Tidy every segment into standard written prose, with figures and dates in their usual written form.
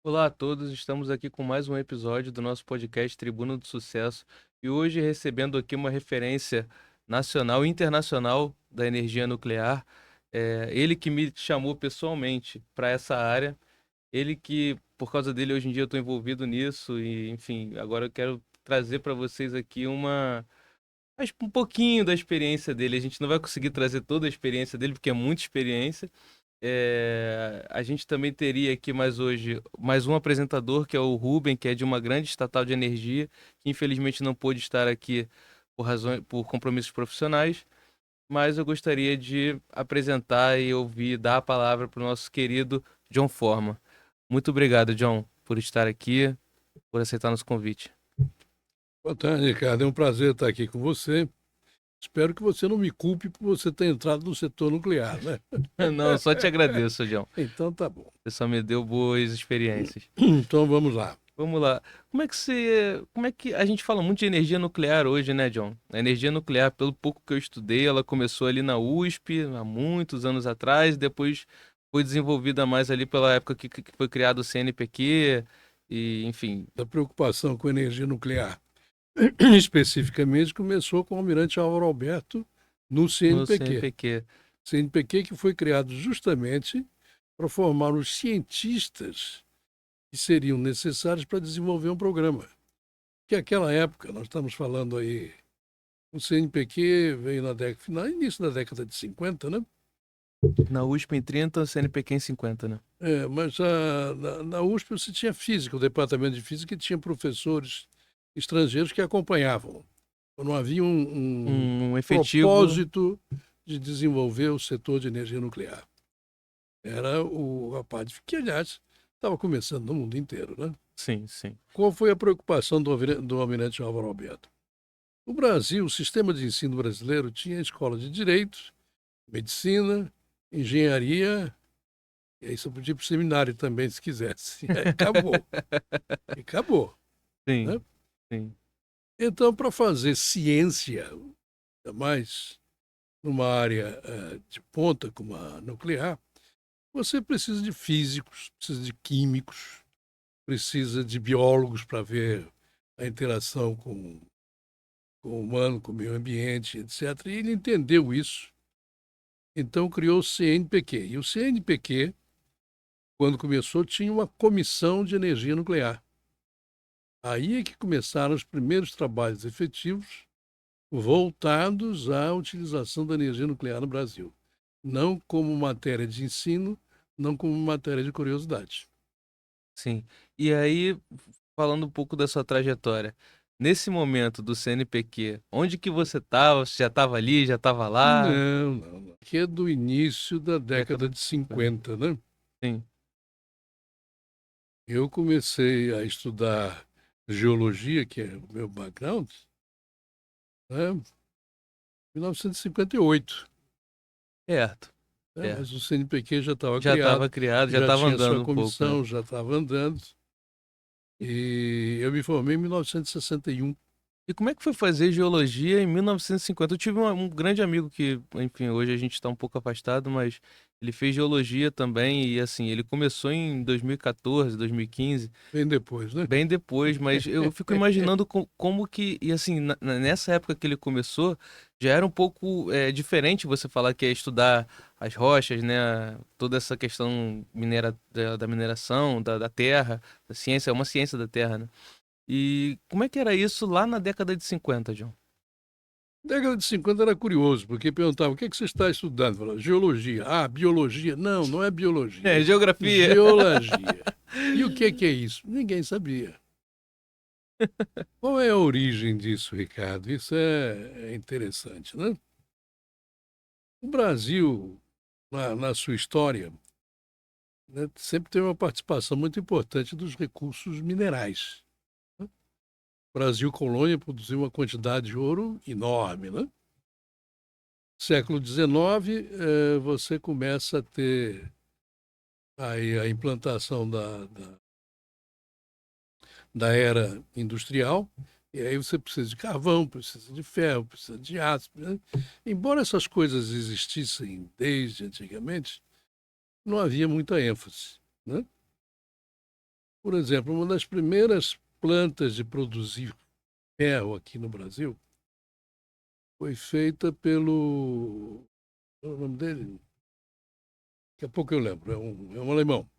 Olá a todos, estamos aqui com mais um episódio do nosso podcast Tribuna do Sucesso e hoje recebendo aqui uma referência nacional e internacional da energia nuclear. Ele que me chamou pessoalmente para essa área, ele que, por causa dele, hoje em dia eu estou envolvido nisso e, enfim, agora eu quero trazer para vocês aqui um pouquinho da experiência dele. A gente não vai conseguir trazer toda a experiência dele, porque é muita experiência. A gente também teria aqui mais hoje mais um apresentador, que é o Ruben, que é de uma grande estatal de energia, que infelizmente não pôde estar aqui por compromissos profissionais, mas eu gostaria de apresentar e ouvir, dar a palavra para o nosso querido John Forman. Muito obrigado, John, por estar aqui, por aceitar nosso convite. Boa tarde, Ricardo. É um prazer estar aqui com você. Espero que você não me culpe por você ter entrado no setor nuclear, né? Não, só te agradeço, John. Então tá bom. Você só me deu boas experiências. Então vamos lá. Vamos lá. Como é que a gente fala muito de energia nuclear hoje, né, John? A energia nuclear, pelo pouco que eu estudei, ela começou ali na USP há muitos anos atrás, depois foi desenvolvida mais ali pela época que foi criado o CNPq e, enfim, A preocupação com energia nuclear, especificamente, começou com o almirante Álvaro Alberto no no CNPq. CNPq. CNPq que foi criado justamente para formar os cientistas que seriam necessários para desenvolver um programa. Que naquela época, nós estamos falando aí, o CNPq veio na década final, início da década de 50, né? Na USP em 30, o CNPq em 50, né? Mas na USP você tinha física, o departamento de física, que tinha professores estrangeiros que acompanhavam. Não havia um Um efetivo. propósito de desenvolver o setor de energia nuclear. Era o rapaz que, aliás, estava começando no mundo inteiro, né? Sim, sim. Qual foi a preocupação do almirante Álvaro Alberto? O Brasil, o sistema de ensino brasileiro, tinha escola de direito, medicina, engenharia. E aí você podia ir para o seminário também, se quisesse. E aí acabou. E acabou. Né? Sim, sim. Então, para fazer ciência, ainda mais numa área de ponta como a nuclear, você precisa de físicos, precisa de químicos, precisa de biólogos para ver a interação com o humano, com o meio ambiente, etc. E ele entendeu isso, então criou o CNPq. E o CNPq, quando começou, tinha uma comissão de energia nuclear. Aí é que começaram os primeiros trabalhos efetivos voltados à utilização da energia nuclear no Brasil. Não como matéria de ensino, não como matéria de curiosidade. Sim. E aí, falando um pouco da sua trajetória, nesse momento do CNPq, onde que você estava? Você já estava ali, já estava lá? Não, não, não. Que é do início da Década década de de 50. 50, né? Sim. Eu comecei a estudar geologia, que é o meu background, né? Em 1958. Certo, Né? Mas certo. o CNPq já estava Já estava criado, criado, já já estava tinha sua andando um pouco, né? comissão, já estava andando. E, E eu me formei em 1961. e como é que foi fazer geologia em 1950? Eu tive um grande amigo que, enfim, hoje a gente está um pouco afastado, mas ele fez geologia também e, assim, ele começou em 2014, 2015. Bem depois, né? Bem depois, mas eu fico imaginando como que, e assim, nessa época que ele começou, já era um pouco diferente você falar que é estudar as rochas, né? Toda essa questão da mineração, da terra, da ciência, é uma ciência da terra, né? E como é que era isso lá na década de 50, John? Década de 50 era curioso, porque perguntava o que você está estudando? Eu falava, geologia. Ah, biologia. Não, não é biologia. É, geografia. Geologia. E o que é isso? Ninguém sabia. Qual é a origem disso, Ricardo? Isso é interessante, né? O Brasil, na sua história, né, sempre teve uma participação muito importante dos recursos minerais. Né? O Brasil colônia produziu uma quantidade de ouro enorme, né? Século XIX, você começa a ter aí a implantação da era industrial, e aí você precisa de carvão, precisa de ferro, precisa de aço. Né? Embora essas coisas existissem desde antigamente, não havia muita ênfase. Né? Por exemplo, uma das primeiras plantas de produzir ferro aqui no Brasil foi feita pelo. Qual é o nome dele? Daqui a pouco eu lembro, é um alemão.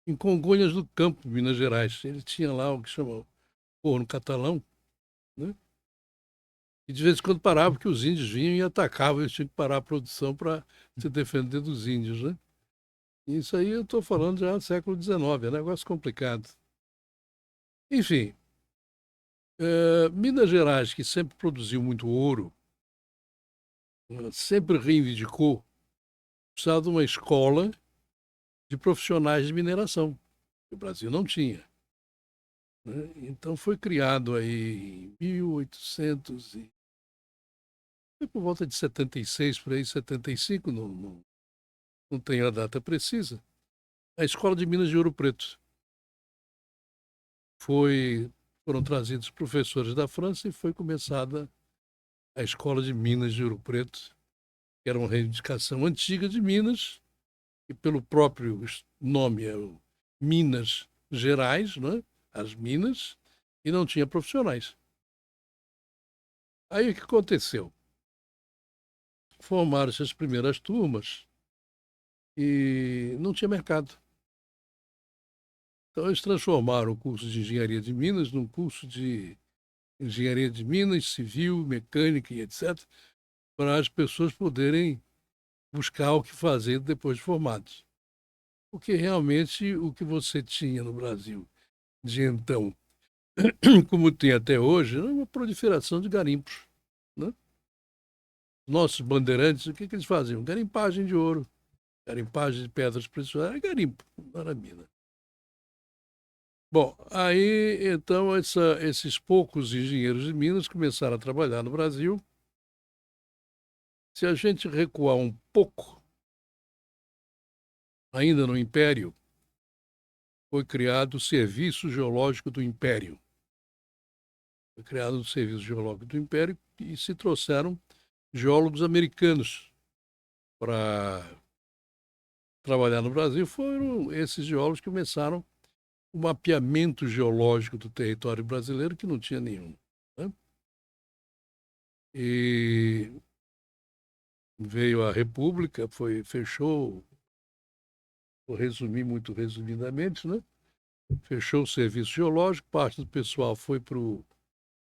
Em Congonhas do Campo, Minas Gerais. Ele tinha lá o que chama forno catalão, né? E de vez em quando parava, porque os índios vinham e atacavam, eles tinham que parar a produção para se defender dos índios, né? Isso aí eu estou falando já do século XIX, é um negócio complicado. Enfim, Minas Gerais, que sempre produziu muito ouro, sempre reivindicou precisar de uma escola de profissionais de mineração, que o Brasil não tinha, né? Então foi criado aí em 1800 foi por volta de 76, por aí, 75, não tenho a data precisa, a Escola de Minas de Ouro Preto. Foram trazidos professores da França e foi começada a Escola de Minas de Ouro Preto, que era uma reivindicação antiga de Minas, e pelo próprio nome é o Minas Gerais, né? As Minas, e não tinha profissionais. Aí o que aconteceu? Formaram-se as primeiras turmas e não tinha mercado. Então eles transformaram o curso de Engenharia de Minas num curso de Engenharia de Minas, Civil, Mecânica e etc., para as pessoas poderem buscar o que fazer depois de formados. Porque realmente o que você tinha no Brasil de então, como tem até hoje, era uma proliferação de garimpos, né? Nossos bandeirantes, o que, que eles faziam? Garimpagem de ouro, garimpagem de pedras preciosas, era garimpo, não era mina. Bom, aí então esses poucos engenheiros de Minas começaram a trabalhar no Brasil. Se a gente recuar um pouco, ainda no Império, foi criado o Serviço Geológico do Império. Foi criado o Serviço Geológico do Império e se trouxeram geólogos americanos para trabalhar no Brasil. Foram esses geólogos que começaram o mapeamento geológico do território brasileiro, que não tinha nenhum, né? E veio a República, fechou, vou resumir muito resumidamente, né? Fechou o serviço geológico, parte do pessoal foi para o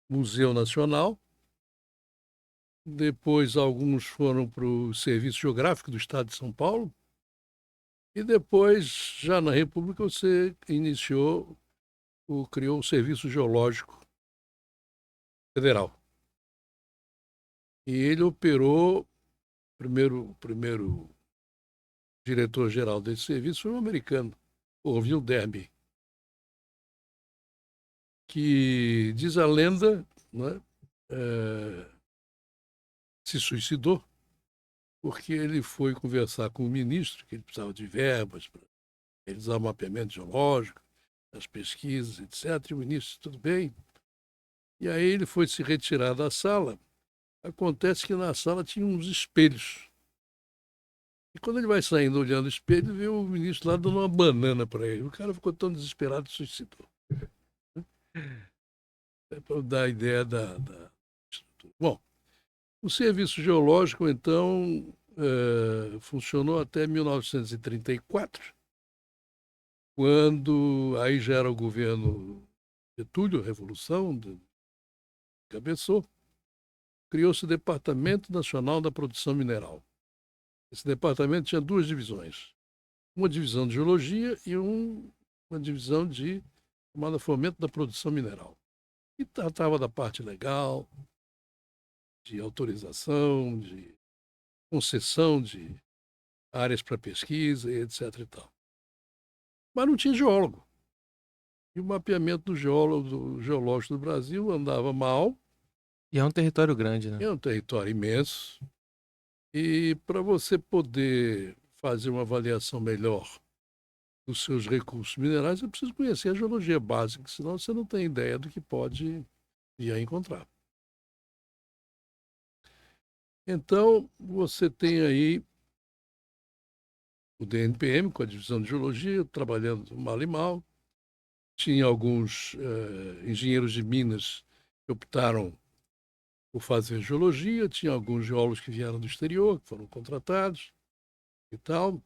Museu Nacional, depois alguns foram para o Serviço Geográfico do Estado de São Paulo, e depois, já na República, você criou o Serviço Geológico Federal. E ele operou, o primeiro diretor-geral desse serviço foi um americano, Orville Derby, que diz a lenda, né, se suicidou porque ele foi conversar com o ministro, que ele precisava de verbas para realizar o mapeamento geológico, as pesquisas, etc. E o ministro, tudo bem. E aí ele foi se retirar da sala. Acontece que na sala tinha uns espelhos. E quando ele vai saindo olhando o espelho, vê o ministro lá dando uma banana para ele. O cara ficou tão desesperado que suicidou. É para dar a ideia da estrutura. Bom, o serviço geológico, então, funcionou até 1934, quando aí já era o governo Getúlio, a Revolução, cabeçou, criou-se o Departamento Nacional da Produção Mineral. Esse departamento tinha duas divisões, uma divisão de geologia e uma divisão chamada Fomento da Produção Mineral. E tratava da parte legal, de autorização, de concessão de áreas para pesquisa e etc. e tal. Mas não tinha geólogo. E o mapeamento do geológico do Brasil andava mal. E é um território grande, né? É um território imenso. E para você poder fazer uma avaliação melhor dos seus recursos minerais, é preciso conhecer a geologia básica, senão você não tem ideia do que pode vir a encontrar. Então, você tem aí o DNPM, com a divisão de geologia, trabalhando mal e mal. Tinha alguns engenheiros de Minas que optaram por fazer geologia, tinha alguns geólogos que vieram do exterior, que foram contratados e tal,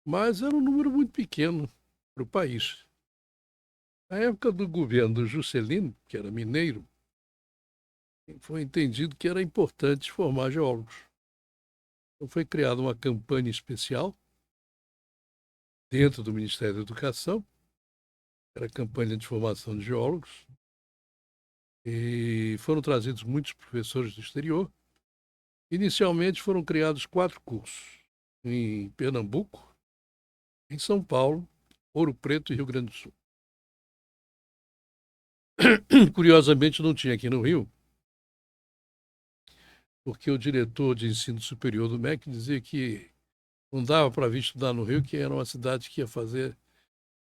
mas era um número muito pequeno para o país. Na época do governo do Juscelino, que era mineiro, foi entendido que era importante formar geólogos. Então foi criada uma campanha especial dentro do Ministério da Educação, era a campanha de formação de geólogos, e foram trazidos muitos professores do exterior. Inicialmente foram criados 4 cursos, em Pernambuco, em São Paulo, Ouro Preto e Rio Grande do Sul. Curiosamente, não tinha aqui no Rio, porque o diretor de ensino superior do MEC dizia que não dava para vir estudar no Rio, que era uma cidade que ia fazer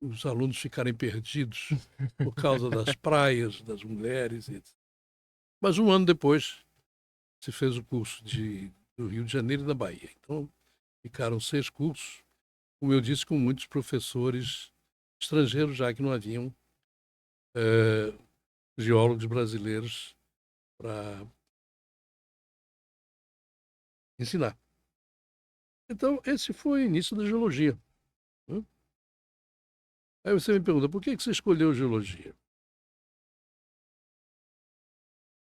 os alunos ficarem perdidos por causa das praias, das mulheres, etc. Mas um ano depois se fez o curso do Rio de Janeiro e da Bahia. Então, ficaram 6 cursos, como eu disse, com muitos professores estrangeiros, já que não haviam geólogos brasileiros para ensinar. Então, esse foi o início da geologia, né? Aí você me pergunta, por que você escolheu geologia?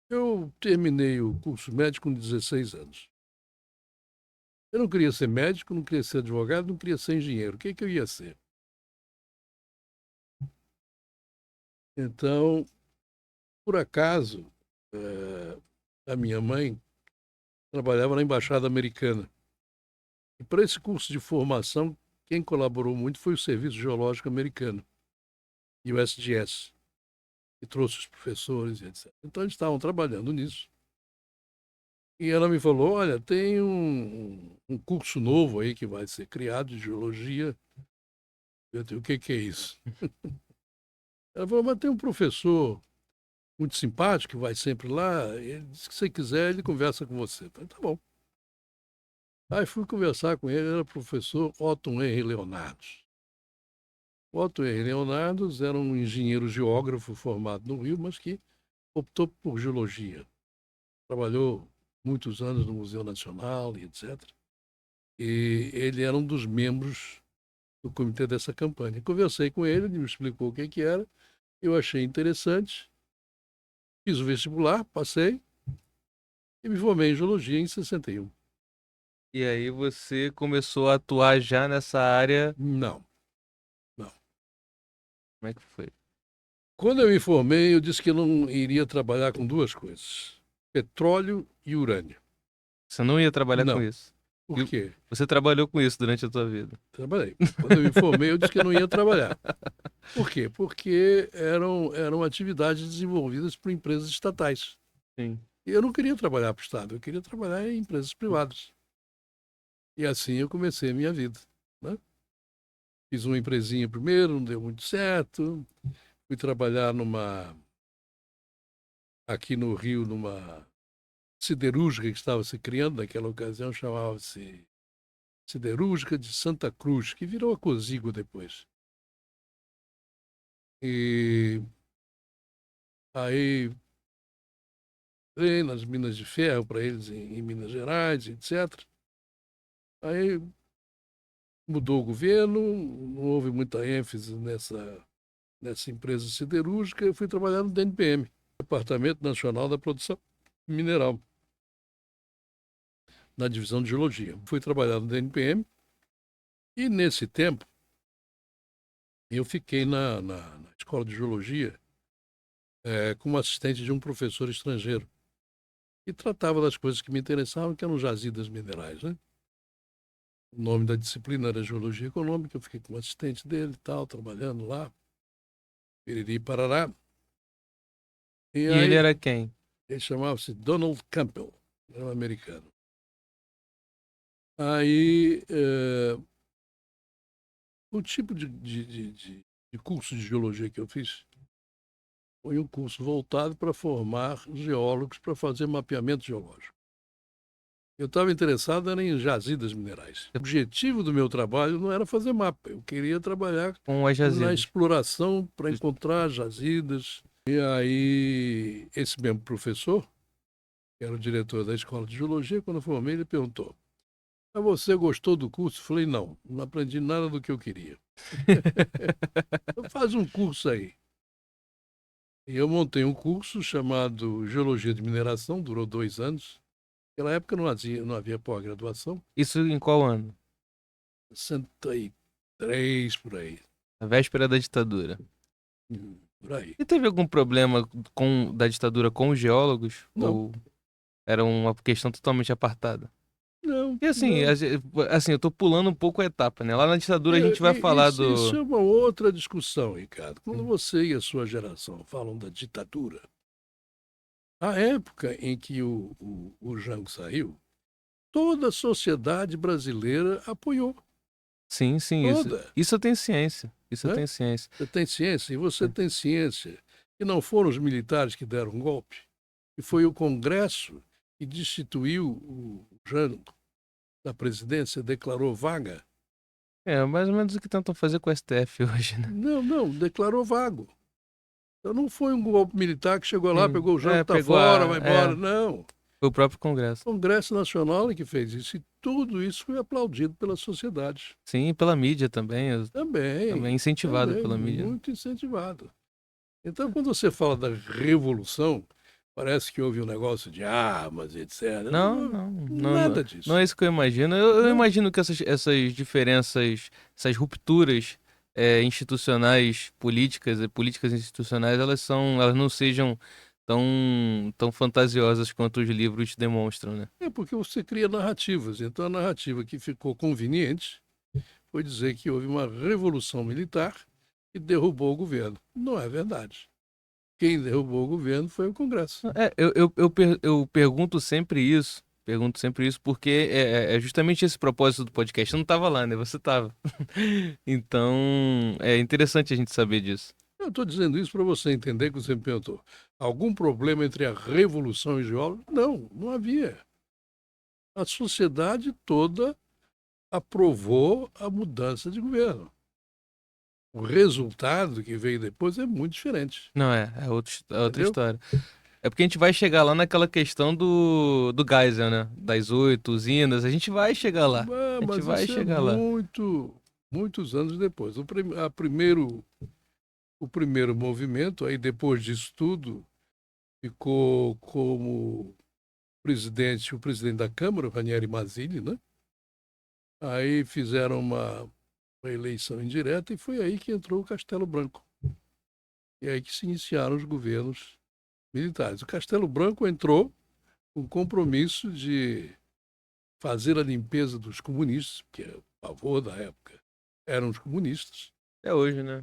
Eu terminei o curso médico com 16 anos. Eu não queria ser médico, não queria ser advogado, não queria ser engenheiro. O que eu ia ser? Então, por acaso, a minha mãe trabalhava na Embaixada Americana. E para esse curso de formação, quem colaborou muito foi o Serviço Geológico Americano, USGS, que trouxe os professores e etc. Então, eles estavam trabalhando nisso. E ela me falou, olha, tem um curso novo aí que vai ser criado de geologia. Eu disse, o que é isso? Ela falou, mas tem um professor muito simpático que vai sempre lá, ele disse que se você quiser, ele conversa com você. Eu falei, tá bom. Aí fui conversar com ele, era o professor Otto Henry Leonardo. Otto Henry Leonardo era um engenheiro geógrafo formado no Rio, mas que optou por geologia. Trabalhou muitos anos no Museu Nacional e etc. E ele era um dos membros do comitê dessa campanha. Conversei com ele, ele me explicou o que era, eu achei interessante, fiz o vestibular, passei e me formei em geologia em 61. E aí você começou a atuar já nessa área. Não, não. Como é que foi? Quando eu me formei, eu disse que eu não iria trabalhar com 2 coisas: petróleo e urânio. Você não ia trabalhar com Não. isso. Por E quê? você trabalhou com isso durante a tua vida. Trabalhei. Quando eu me formei, eu disse que eu não ia trabalhar. Por quê? Porque eram atividades desenvolvidas por empresas estatais. Sim. E eu não queria trabalhar para o Estado, eu queria trabalhar em empresas privadas. E assim eu comecei a minha vida, né? Fiz uma empresinha primeiro, não deu muito certo. Fui trabalhar aqui no Rio, numa siderúrgica que estava se criando naquela ocasião, chamava-se Siderúrgica de Santa Cruz, que virou a Cozigo depois. E aí entrei nas minas de ferro para eles em Minas Gerais, etc. Aí mudou o governo, não houve muita ênfase nessa empresa siderúrgica, eu fui trabalhar no DNPM, Departamento Nacional da Produção Mineral, na divisão de geologia. Fui trabalhar no DNPM e, nesse tempo, eu fiquei na escola de geologia como assistente de um professor estrangeiro e tratava das coisas que me interessavam, que eram jazidas minerais, né? O nome da disciplina era Geologia Econômica, eu fiquei como assistente dele e tal, trabalhando lá, piriri parará. E E ele aí, era quem? ele chamava-se Donald Campbell, era um americano. Aí, o tipo de curso de geologia que eu fiz foi um curso voltado para formar geólogos para fazer mapeamento geológico. Eu estava interessado era em jazidas minerais. O objetivo do meu trabalho não era fazer mapa, eu queria trabalhar Com as na jazidas. exploração para encontrar jazidas. E aí, esse mesmo professor, que era o diretor da escola de geologia, quando eu formei, ele perguntou: "Mas você gostou do curso?" Eu falei: não aprendi nada do que eu queria. Então faz um curso aí. E eu montei um curso chamado Geologia de Mineração, durou 2 anos. Naquela época não havia pós-graduação, Isso em qual ano? 63 por aí. A véspera da ditadura. Por aí. E teve algum problema da ditadura com os geólogos? Não, Ou era uma questão totalmente apartada? não, E assim, não. assim, eu tô pulando um pouco a etapa, né? Lá na ditadura a gente vai falar Isso do. é uma outra discussão, Ricardo. Quando você e a sua geração falam da ditadura, a época em que o Jango saiu, toda a sociedade brasileira apoiou. Sim, sim, isso. Toda. Isso eu tenho ciência. Isso eu Né? tenho ciência. Você tem ciência, e você tem ciência que não foram os militares que deram um golpe, e foi o Congresso que destituiu o Jango da presidência, declarou vaga. É mais ou menos o que tentam fazer com o STF hoje, né? Não, declarou vago. Então não foi um golpe militar que chegou lá, Sim. pegou o Jango, É, está pegou fora, a. vai embora. É, Não. foi o próprio Congresso. O Congresso Nacional é que fez isso. E tudo isso foi aplaudido pela sociedade. Sim, pela mídia também. Também Também, incentivado também, pela mídia. muito incentivado. Então, quando você fala da revolução, parece que houve um negócio de armas, etc. Não, não, não, não, Nada não disso. é isso que eu imagino. Eu Né? imagino que essas diferenças, essas rupturas institucionais, políticas institucionais, elas não sejam tão fantasiosas quanto os livros demonstram, né? É porque você cria narrativas. Então, a narrativa que ficou conveniente foi dizer que houve uma revolução militar que derrubou o governo. Não é verdade. Quem derrubou o governo foi o Congresso. Eu pergunto sempre isso, porque é justamente esse propósito do podcast. Eu não estava lá, né? Você estava. Então, é interessante a gente saber disso. Eu estou dizendo isso para você entender que você me perguntou. Algum problema entre a revolução e o geólogo? Não, não havia. A sociedade toda aprovou a mudança de governo. O resultado que veio depois é muito diferente, Não, é outra entendeu? história. É porque a gente vai chegar lá naquela questão do Geisel, né? Das 8 usinas. A gente vai chegar lá. A gente Mas vai isso é chegar lá. muitos anos depois. O primeiro movimento, aí depois disso tudo, ficou como o presidente da Câmara, o Ranieri Mazzilli, né? Aí fizeram uma eleição indireta e foi aí que entrou o Castelo Branco. E aí que se iniciaram os governos militares. O Castelo Branco entrou com o compromisso de fazer a limpeza dos comunistas, porque o pavor da época eram os comunistas. É hoje, né?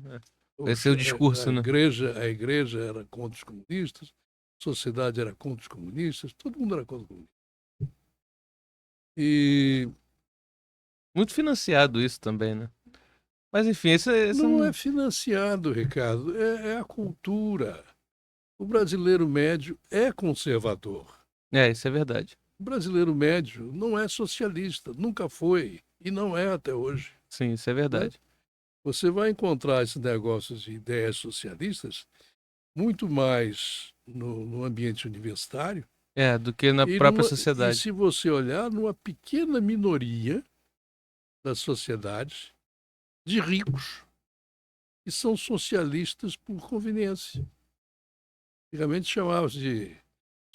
Esse é Poxa, o discurso, né? a igreja era contra os comunistas, a sociedade era contra os comunistas, todo mundo era contra os comunistas. E Muito financiado isso também, né? Mas enfim, esse não é não. financiado, Ricardo, é a cultura. O brasileiro médio é conservador. É, isso é verdade. O brasileiro médio não é socialista, nunca foi e não é até hoje. Sim, isso é Né? verdade. Você vai encontrar esses negócios de ideias socialistas muito mais no ambiente universitário É, do que na própria e sociedade. se você olhar, numa pequena minoria da sociedade de ricos que são socialistas por conveniência. Antigamente chamava-se de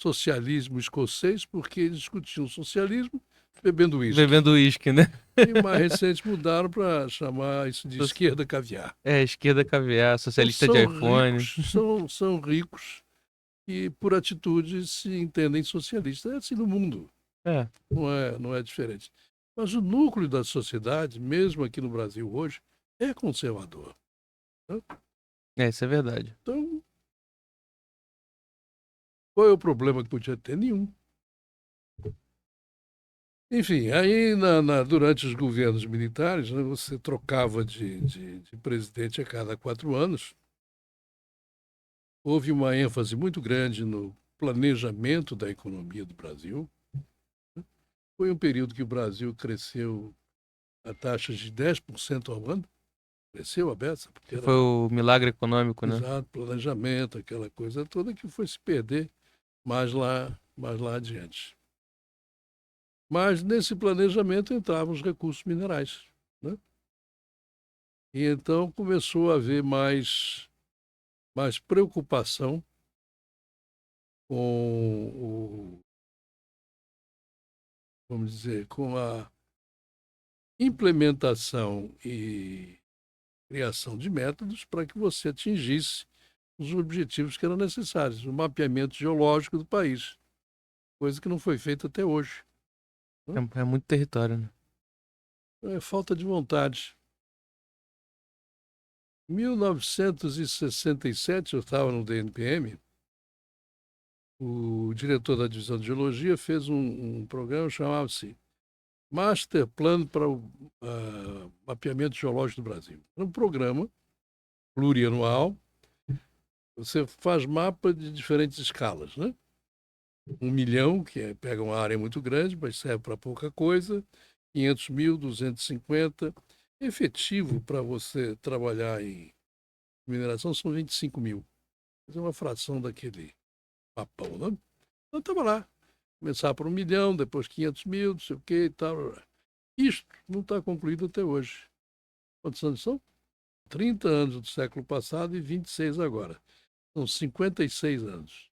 socialismo escocês porque eles discutiam socialismo bebendo uísque. Bebendo uísque, né? E mais recente mudaram para chamar isso de esquerda caviar. É, esquerda caviar, Então socialista de são iPhone. ricos, são ricos e por atitude se entendem socialistas. É assim no mundo, É, não é diferente. Mas o núcleo da sociedade, mesmo aqui no Brasil hoje, é conservador. Né? isso é verdade. Então, qual é o problema que podia ter? Nenhum. Enfim, aí durante os governos militares, né, você trocava de presidente a cada 4 anos. Houve uma ênfase muito grande no planejamento da economia do Brasil. Foi um período que o Brasil cresceu a taxa de 10% ao ano, cresceu a beça, porque Foi era o milagre econômico, né? exato, planejamento, aquela coisa toda que foi se perder mais lá adiante. Mas nesse planejamento entravam os recursos minerais, né? E então começou a haver mais preocupação com vamos dizer, com a implementação e criação de métodos para que você atingisse os objetivos que eram necessários, o mapeamento geológico do país, coisa que não foi feita até hoje, né? É muito território, né? É falta de vontade. Em 1967, eu estava no DNPM, o diretor da divisão de geologia fez um programa chamado-se Master Plan para o Mapeamento Geológico do Brasil. É um programa plurianual. Você faz mapa de diferentes escalas, né? 1 milhão, pega uma área muito grande, mas serve para pouca coisa. 500 mil, 250. Efetivo para você trabalhar em mineração são 25 mil. Mas é uma fração daquele papão, né? Então, estava lá. Começar por 1 milhão, depois 500 mil, não sei o que e tal. Isto não está concluído até hoje. Quantos anos são? 30 anos do século passado e 26 agora. São 56 anos.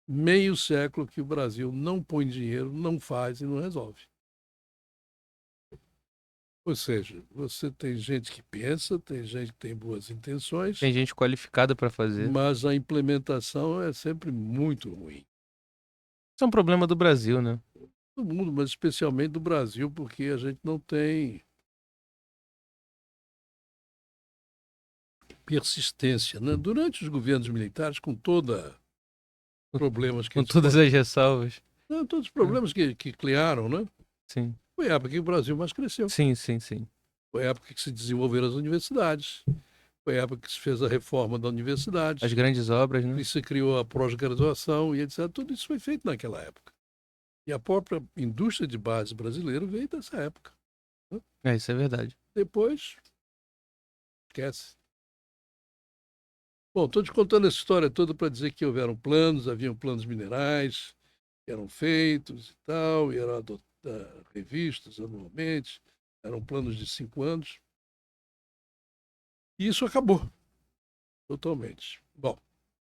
Meio século que o Brasil não põe dinheiro, não faz e não resolve. Ou seja, você tem gente que pensa, tem gente que tem boas intenções, Tem gente qualificada para fazer. mas a implementação é sempre muito ruim. Isso é um problema do Brasil, né? Do mundo, mas especialmente do Brasil, porque a gente não tem persistência, né? Durante os governos militares, com toda problemas que Com eles todas as ressalvas. não, todos os É, problemas que criaram, né? sim. Foi a época que o Brasil mais cresceu. Sim, sim, sim. Foi a época que se desenvolveram as universidades. Foi a época que se fez a reforma da As universidade, grandes obras, né? que se criou a pós-graduação e etc. Tudo isso foi feito naquela época. E a própria indústria de base brasileira veio dessa época, né? É, isso é verdade. Depois, esquece. Bom, estou te contando essa história toda para dizer que houveram planos, haviam planos minerais que eram feitos e tal, e eram revistos anualmente, eram planos de 5 anos. E isso acabou totalmente. Bom,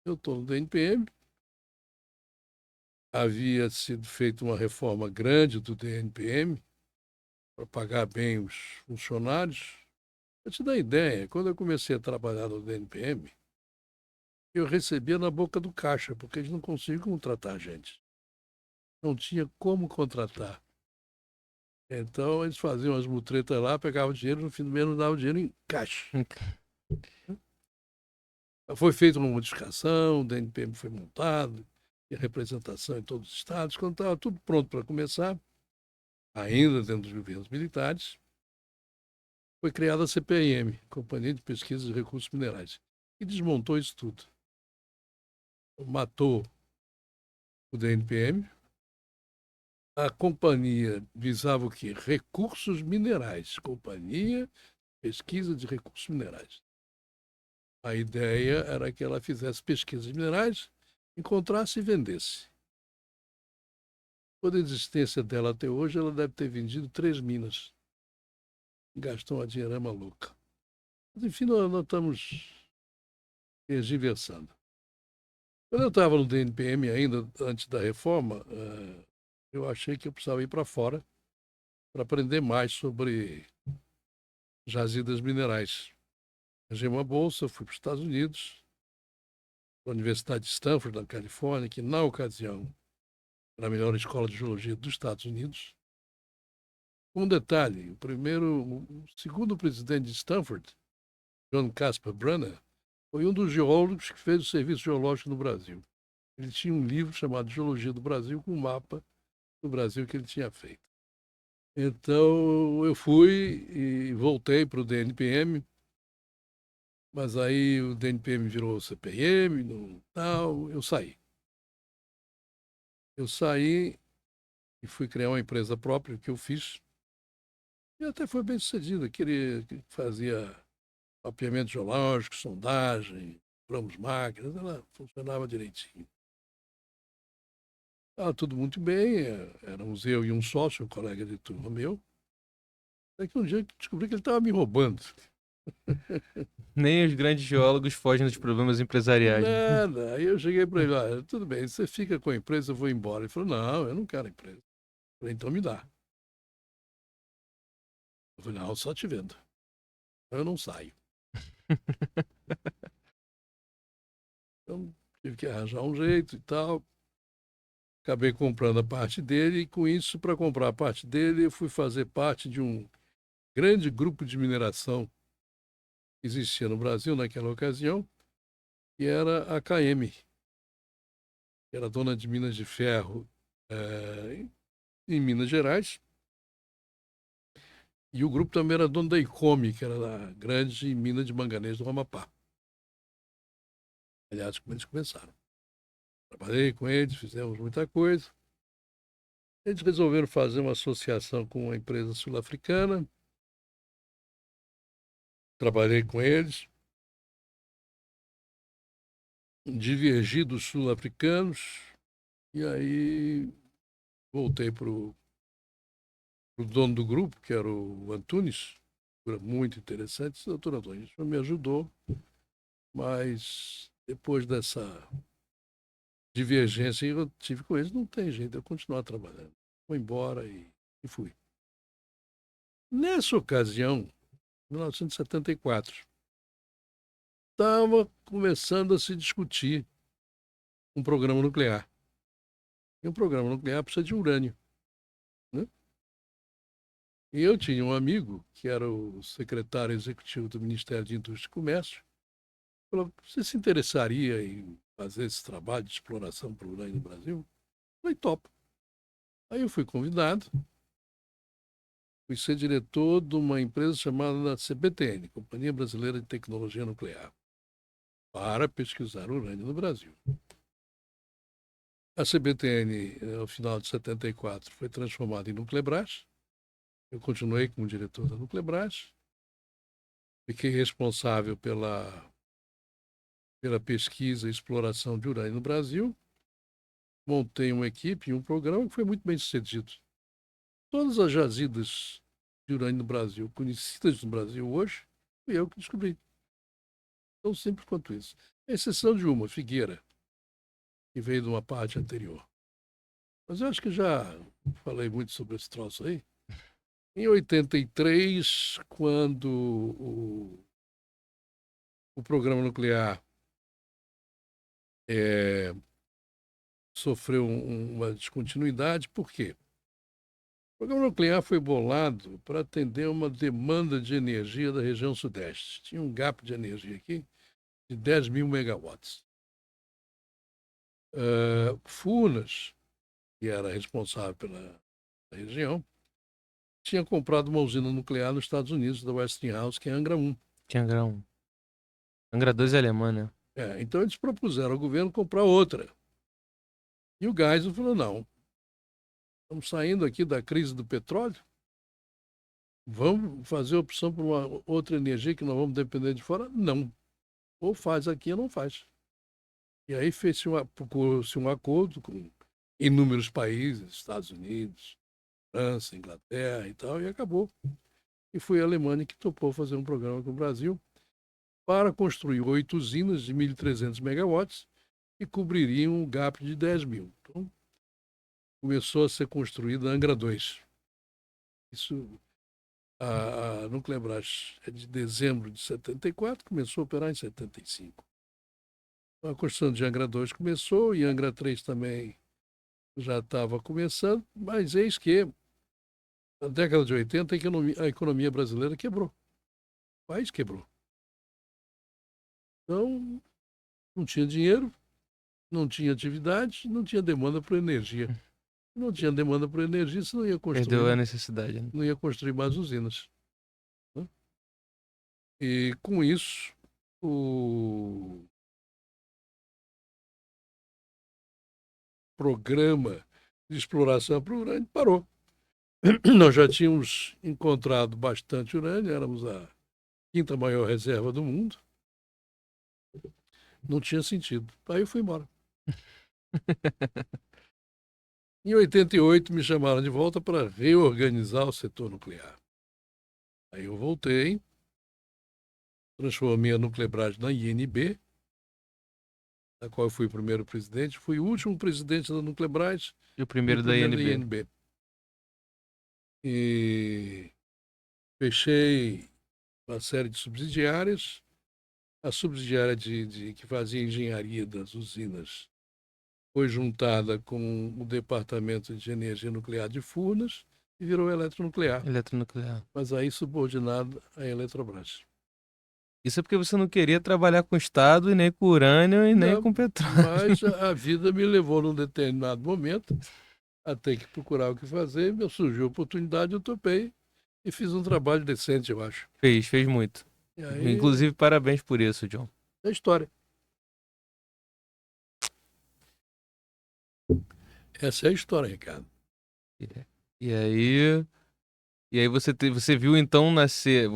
eu estou no DNPM, havia sido feita uma reforma grande do DNPM para pagar bem os funcionários. Para te dar ideia, quando eu comecei a trabalhar no DNPM, eu recebia na boca do caixa, porque eles não conseguiam contratar gente. Não tinha como contratar. Então, eles faziam as mutretas lá, pegavam dinheiro, no fim do mês não davam dinheiro em caixa. Foi feita uma modificação, o DNPM foi montado, tinha representação em todos os estados. Quando estava tudo pronto para começar, ainda dentro dos governos militares, foi criada a CPIM, Companhia de Pesquisa de Recursos Minerais, e desmontou isso tudo. Matou o DNPM. A companhia visava o quê? Recursos minerais. Companhia Pesquisa de Recursos Minerais. A ideia era que ela fizesse pesquisas minerais, encontrasse e vendesse. Toda a existência dela até hoje, ela deve ter vendido 3 minas. Gastou uma dinheirama louca. Mas, enfim, nós estamos diversando. Quando eu estava no DNPM ainda, antes da reforma, eu achei que eu precisava ir para fora para aprender mais sobre jazidas minerais. Arranjei uma bolsa, fui para os Estados Unidos, para a Universidade de Stanford, na Califórnia, que na ocasião era a melhor escola de geologia dos Estados Unidos. Um detalhe, o segundo presidente de Stanford, John Caspar Brunner, foi um dos geólogos que fez o serviço geológico no Brasil. Ele tinha um livro chamado Geologia do Brasil, com um mapa do Brasil que ele tinha feito. Então, eu fui e voltei para o DNPM, mas aí o DNPM virou CPM, no tal, eu saí. Eu saí e fui criar uma empresa própria, que eu fiz, e até foi bem sucedido. Que fazia mapeamento geológico, sondagem, compramos máquinas, ela funcionava direitinho. Estava tudo muito bem, éramos eu e um sócio, um colega de turma meu. Até que um dia eu descobri que ele estava me roubando. Nem os grandes geólogos fogem dos problemas empresariais, né? Nada. Aí eu cheguei para ele, olha, tudo bem, você fica com a empresa, eu vou embora. Ele falou, não, eu não quero a empresa. Eu falei, então me dá. Eu falei, não, só te vendo. Eu não saio. Então tive que arranjar um jeito e tal. Acabei comprando a parte dele e com isso, para comprar a parte dele, eu fui fazer parte de um grande grupo de mineração que existia no Brasil naquela ocasião, que era a KM, que era dona de minas de ferro em Minas Gerais. E o grupo também era dono da Icome, que era a grande mina de manganês do Amapá. Aliás, como eles começaram. Trabalhei com eles, fizemos muita coisa. Eles resolveram fazer uma associação com uma empresa sul-africana. Trabalhei com eles. Divergi dos sul-africanos. E aí voltei para o dono do grupo, que era o Antunes. Muito interessante. Esse doutor Antônio me ajudou. Mas depois dessa divergência eu tive com eles, não tem jeito, eu continuar trabalhando. Fui embora e fui. Nessa ocasião, 1974, estava começando a se discutir um programa nuclear. E um programa nuclear precisa de urânio. Né? E eu tinha um amigo, que era o secretário executivo do Ministério de Indústria e Comércio, falou, você se interessaria em fazer esse trabalho de exploração para o urânio no Brasil? Eu falei, topo. Aí eu fui convidado, fui ser diretor de uma empresa chamada CBTN, Companhia Brasileira de Tecnologia Nuclear, para pesquisar urânio no Brasil. A CBTN, ao final de 74, foi transformada em Nuclebras. Eu continuei como diretor da Nuclebras. Fiquei responsável pela pesquisa e exploração de urânio no Brasil. Montei uma equipe e um programa que foi muito bem sucedido. Todas as jazidas de urânio no Brasil, conhecidas no Brasil hoje, fui eu que descobri. Tão simples quanto isso. A exceção de uma, Figueira, que veio de uma parte anterior. Mas eu acho que já falei muito sobre esse troço aí. Em 83, quando o programa nuclear sofreu uma descontinuidade, por quê? O programa nuclear foi bolado para atender uma demanda de energia da região sudeste. Tinha um gap de energia aqui de 10 mil megawatts. Furnas, que era responsável pela região, tinha comprado uma usina nuclear nos Estados Unidos, da Westinghouse, que é Angra 1. Tinha Angra 1. Angra 2 é alemã, né? Então eles propuseram ao governo comprar outra. E o Geisel falou, não, estamos saindo aqui da crise do petróleo, vamos fazer opção por uma outra energia que nós vamos depender de fora? Não. Ou faz aqui ou não faz. E aí procurou-se um acordo com inúmeros países, Estados Unidos, França, Inglaterra e tal, e acabou. E foi a Alemanha que topou fazer um programa com o Brasil para construir 8 usinas de 1.300 megawatts que cobririam um gap de 10 mil. Então, começou a ser construída a Angra 2. Isso, a Nuclebras é de dezembro de 74, começou a operar em 75. Então, a construção de Angra 2 começou e Angra 3 também já estava começando, mas eis que, na década de 80, a economia brasileira quebrou. O país quebrou. Então, não tinha dinheiro, não tinha atividade, não tinha demanda por energia. Não tinha demanda por energia, você não ia Perdeu a construir, necessidade, né? não ia construir mais usinas. Né? E com isso, o programa de exploração para o urânio, parou. Nós já tínhamos encontrado bastante urânio, éramos a quinta maior reserva do mundo. Não tinha sentido. Aí eu fui embora. Em 88 me chamaram de volta para reorganizar o setor nuclear. Aí eu voltei, transformei a Nuclebras na INB, da qual eu fui o primeiro presidente. Fui o último presidente da Nuclebras E o e primeiro o da primeiro da INB. INB. E fechei uma série de subsidiárias. A subsidiária que fazia engenharia das usinas foi juntada com o Departamento de Energia Nuclear de Furnas e virou eletronuclear, Eletronuclear. mas aí subordinado à Eletrobras. Isso é porque você não queria trabalhar com Estado, e nem com urânio, e nem Não, com petróleo. mas a vida me levou num determinado momento a ter que procurar o que fazer. Me surgiu a oportunidade, eu topei e fiz um trabalho decente, eu acho. Fez muito. E aí Inclusive, parabéns por isso, John. é história. Essa é a história, Ricardo. E aí, você viu então nascer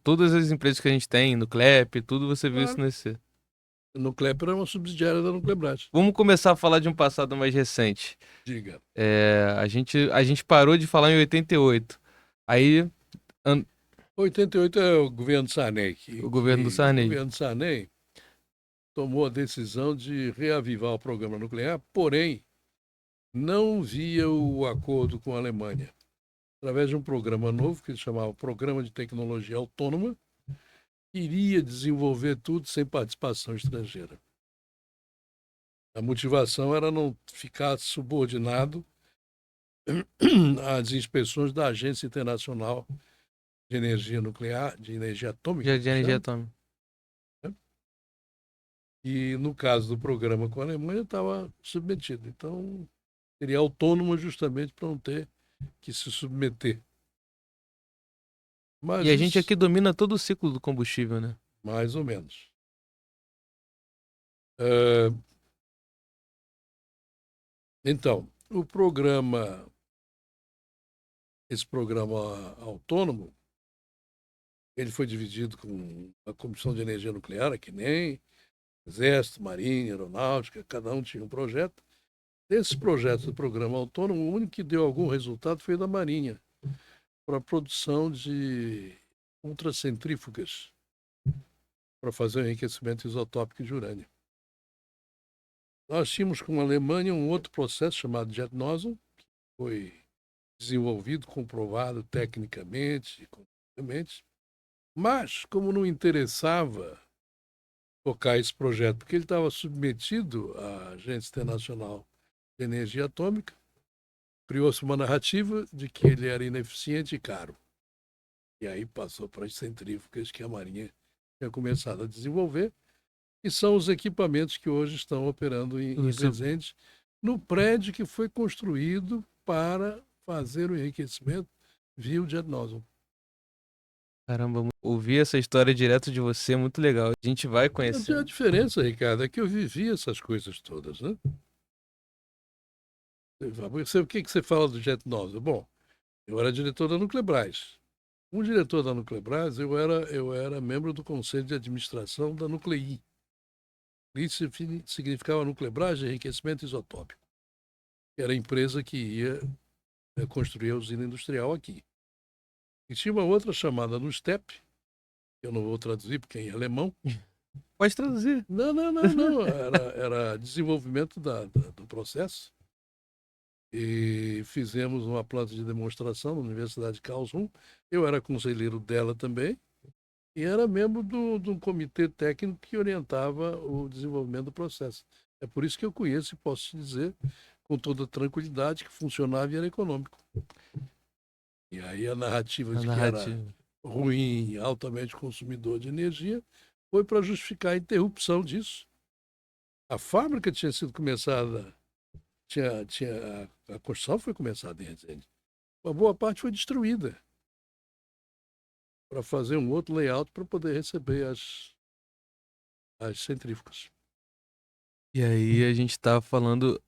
todas as empresas que a gente tem, no CLEP, tudo você viu isso Claro. nascer. A Nucleper é uma subsidiária da Nuclebras. Vamos começar a falar de um passado mais recente. Diga. A gente parou de falar em 88. Aí, 88 é o governo Sarney. o governo do O Sarney. governo Sarney tomou a decisão de reavivar o programa nuclear, porém, não via o acordo com a Alemanha. Através de um programa novo, que ele chamava Programa de Tecnologia Autônoma, iria desenvolver tudo sem participação estrangeira. A motivação era não ficar subordinado às inspeções da Agência Internacional de Energia Nuclear, de Energia Atômica, De que energia chama, atômica. né? E no caso do programa com a Alemanha estava submetido. Então, seria autônomo justamente para não ter que se submeter. E Mas a gente isso, aqui domina todo o ciclo do combustível, né? mais ou menos. Ah, então, esse programa autônomo, ele foi dividido com a Comissão de Energia Nuclear, que nem Exército, Marinha, Aeronáutica, cada um tinha um projeto. Desses projetos do programa autônomo, o único que deu algum resultado foi da Marinha, para a produção de ultracentrífugas para fazer o enriquecimento isotópico de urânio. Nós tínhamos com a Alemanha um outro processo chamado Jet Nozzle, que foi desenvolvido, comprovado tecnicamente, completamente, mas como não interessava tocar esse projeto, porque ele estava submetido à Agência Internacional de Energia Atômica, criou-se uma narrativa de que ele era ineficiente e caro. E aí passou para as centrífugas que a Marinha tinha começado a desenvolver, e são os equipamentos que hoje estão operando em Isso, Resende, no prédio que foi construído para fazer o enriquecimento via o Jet Nozzle. caramba, ouvir essa história direto de você é muito legal. A gente vai A conhecer. diferença, Ricardo, é que eu vivi essas coisas todas, né? O que você fala do Jet Nozzle? Bom, eu era diretor da Nuclebras. Um diretor da Nuclebras, eu era membro do conselho de administração da Nuclei. Isso significava Nuclebras de Enriquecimento Isotópico, que era a empresa que ia construir a usina industrial aqui. E tinha uma outra chamada Nustep, que eu não vou traduzir porque é em alemão. Pode traduzir. Não, não, não, não. Era desenvolvimento do processo. E fizemos uma planta de demonstração na Universidade de Karlsruhe. Eu era conselheiro dela também e era membro de um comitê técnico que orientava o desenvolvimento do processo. É por isso que eu conheço e posso te dizer com toda tranquilidade que funcionava e era econômico. E aí a narrativa A de que era narrativa. ruim, altamente consumidor de energia, foi para justificar a interrupção disso. A fábrica tinha sido começada, a construção foi começada em Resende. Uma boa parte foi destruída para fazer um outro layout para poder receber as centrífugas. E aí a gente tava falando.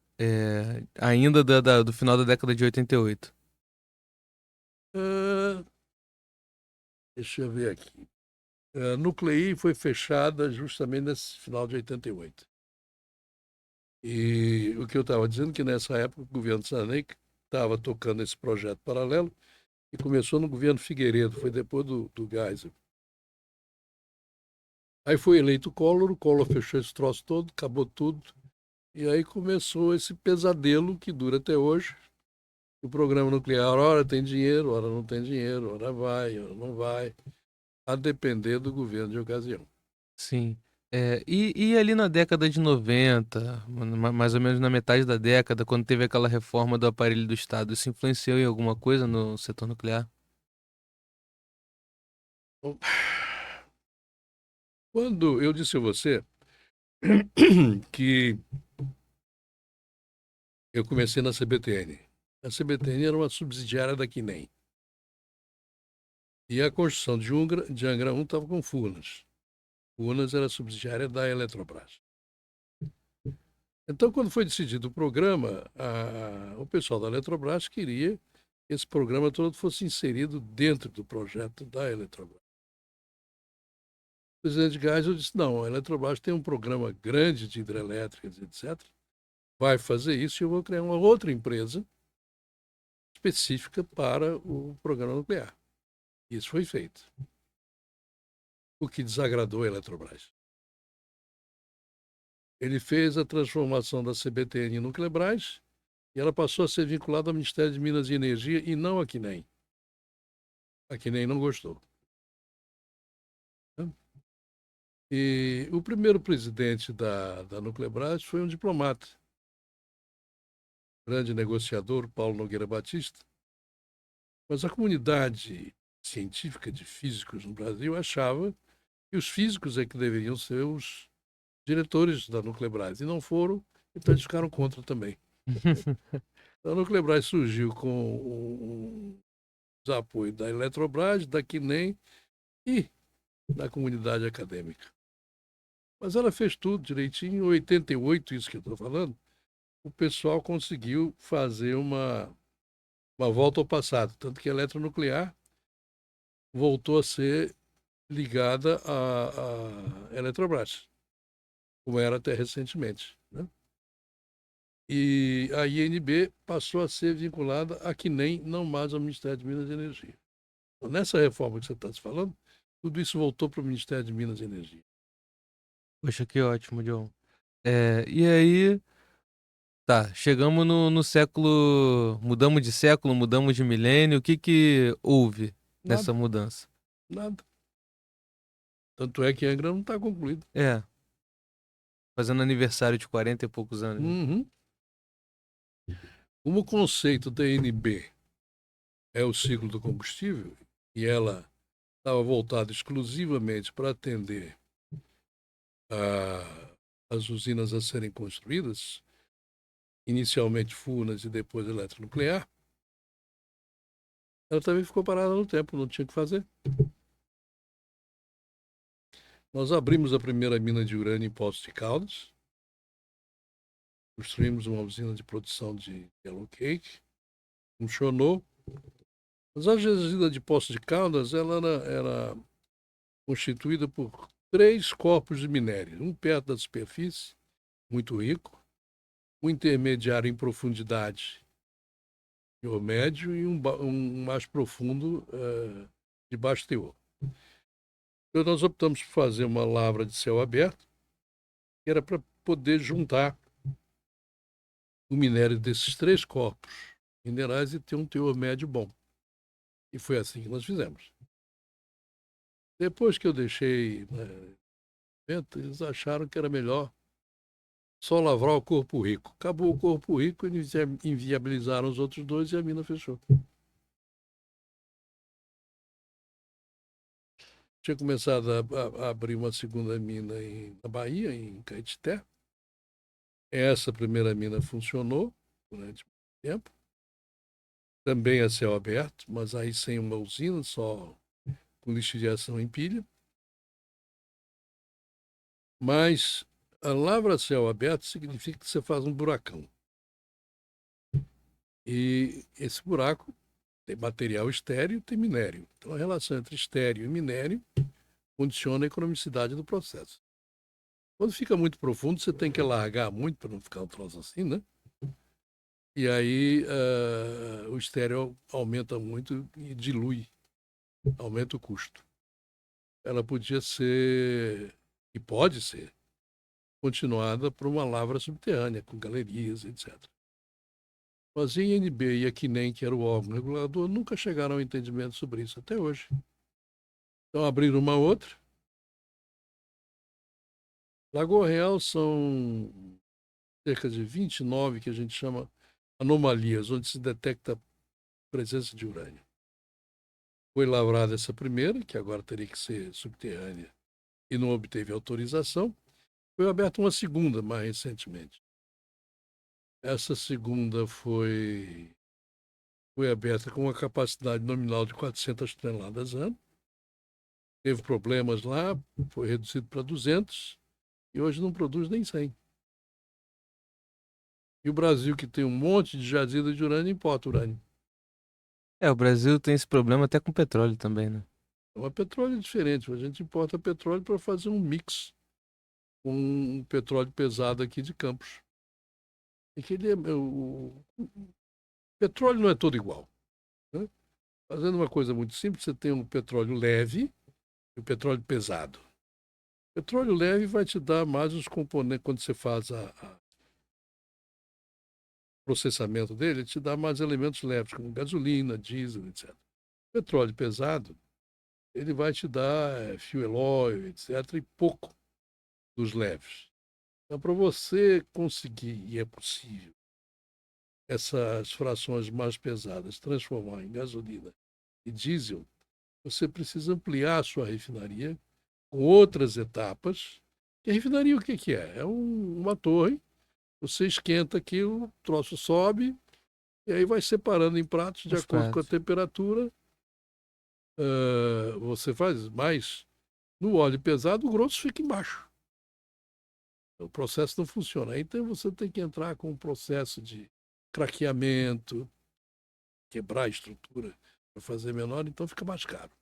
ainda do final da década de 88. Ah, deixa eu ver aqui. A Nuclei foi fechada justamente nesse final de 88. E o que eu estava dizendo que nessa época o governo Sarney estava tocando esse projeto paralelo e começou no governo Figueiredo, foi depois do Geisel. Aí foi eleito o Collor fechou esse troço todo, acabou tudo. E aí começou esse pesadelo que dura até hoje. O programa nuclear, ora tem dinheiro, ora não tem dinheiro, ora vai, ora não vai, a depender do governo de ocasião. Sim. E ali na década de 90, mais ou menos na metade da década, quando teve aquela reforma do aparelho do Estado, isso influenciou em alguma coisa no setor nuclear? Bom, quando eu disse a você que eu comecei na CBTN, a CBTN era uma subsidiária da Quinem. E a construção de Angra 1 estava com Furnas. Furnas era subsidiária da Eletrobras. Então, quando foi decidido o programa, o pessoal da Eletrobras queria que esse programa todo fosse inserido dentro do projeto da Eletrobras. O presidente Geisel disse, não, a Eletrobras tem um programa grande de hidrelétricas, etc. Vai fazer isso e eu vou criar uma outra empresa específica para o programa nuclear. Isso foi feito, o que desagradou a Eletrobras. Ele fez a transformação da CBTN em Nuclebras e ela passou a ser vinculada ao Ministério de Minas e Energia e não a Quinem. A Quinem não gostou. E o primeiro presidente da Nuclebras foi um diplomata, grande negociador, Paulo Nogueira Batista. Mas a comunidade científica de físicos no Brasil achava que os físicos é que deveriam ser os diretores da Nuclebras, e não foram, então eles ficaram contra também. Então, a Nuclebras surgiu com os apoios da Eletrobras, da Quinem e da comunidade acadêmica. Mas ela fez tudo direitinho. Em 88, isso que eu estou falando, o pessoal conseguiu fazer uma volta ao passado. Tanto que a eletronuclear voltou a ser ligada à Eletrobras, como era até recentemente. Né? E a INB passou a ser vinculada a que nem não mais ao Ministério de Minas e Energia. Então, nessa reforma que você está se falando, tudo isso voltou para o Ministério de Minas e Energia. Poxa, que ótimo, John. E aí, tá, chegamos no século. Mudamos de século, mudamos de milênio. O que que houve nessa Nada, mudança? nada. Tanto é que Angra não está concluído. É, fazendo aniversário de 40 e poucos anos, né? Uhum. Como o conceito da NB é o ciclo do combustível, e ela estava voltada exclusivamente para atender as usinas a serem construídas, inicialmente Furnas e depois eletronuclear, ela também ficou parada no tempo, não tinha o que fazer. Nós abrimos a primeira mina de urânio em Poços de Caldas, construímos uma usina de produção de yellow cake, funcionou. Mas a usina de Poços de Caldas ela era constituída por três corpos de minério, um perto da superfície, muito rico, um intermediário em profundidade, teor médio, e um mais profundo, de baixo teor. Então, nós optamos por fazer uma lavra de céu aberto, que era para poder juntar o minério desses três corpos minerais e ter um teor médio bom. E foi assim que nós fizemos. Depois que eu deixei, né, eles acharam que era melhor só lavrar o corpo rico. Acabou o corpo rico, eles inviabilizaram os outros dois e a mina fechou. Tinha começado a abrir uma segunda mina na Bahia, em Caetité. Essa primeira mina funcionou durante muito tempo, também a céu aberto, mas aí sem uma usina, só com lixiviação em pilha. Mas a lavra a céu aberto significa que você faz um buracão. E esse buraco tem material estéreo e tem minério. Então, a relação entre estéreo e minério condiciona a economicidade do processo. Quando fica muito profundo, você tem que largar muito para não ficar um troço assim, né? E aí o estéreo aumenta muito e dilui, aumenta o custo. Ela podia ser, e pode ser, continuada por uma lavra subterrânea, com galerias, etc. Mas a INB e a CNEM, que era o órgão regulador, nunca chegaram ao entendimento sobre isso até hoje. Então abriram uma outra. Lagoa Real são cerca de 29 que a gente chama anomalias, onde se detecta a presença de urânio. Foi lavrada essa primeira, que agora teria que ser subterrânea, e não obteve autorização. Foi aberta uma segunda mais recentemente. Essa segunda foi aberta com uma capacidade nominal de 400 toneladas ano. Teve problemas lá, foi reduzido para 200 e hoje não produz nem 100. E o Brasil, que tem um monte de jazida de urânio, importa urânio. O Brasil tem esse problema até com petróleo também, né? Então, petróleo é diferente. A gente importa petróleo para fazer um mix com um petróleo pesado aqui de Campos. E que o petróleo não é todo igual, né? Fazendo uma coisa muito simples, você tem um petróleo leve e o petróleo pesado. O petróleo leve vai te dar mais os componentes, quando você faz a processamento dele, ele te dá mais elementos leves, como gasolina, diesel, etc. O petróleo pesado, ele vai te dar fuel oil, etc., e pouco dos leves. Então, para você conseguir, e é possível, essas frações mais pesadas transformar em gasolina e diesel, você precisa ampliar a sua refinaria com outras etapas. E a refinaria o que, que é? É uma torre, você esquenta aquilo, o troço sobe, e aí vai separando em pratos de Os acordo com a pratos. temperatura. Você faz mais. No óleo pesado, o grosso fica embaixo. O processo não funciona. Aí então você tem que entrar com um processo de craqueamento, quebrar a estrutura para fazer menor, então fica mais caro.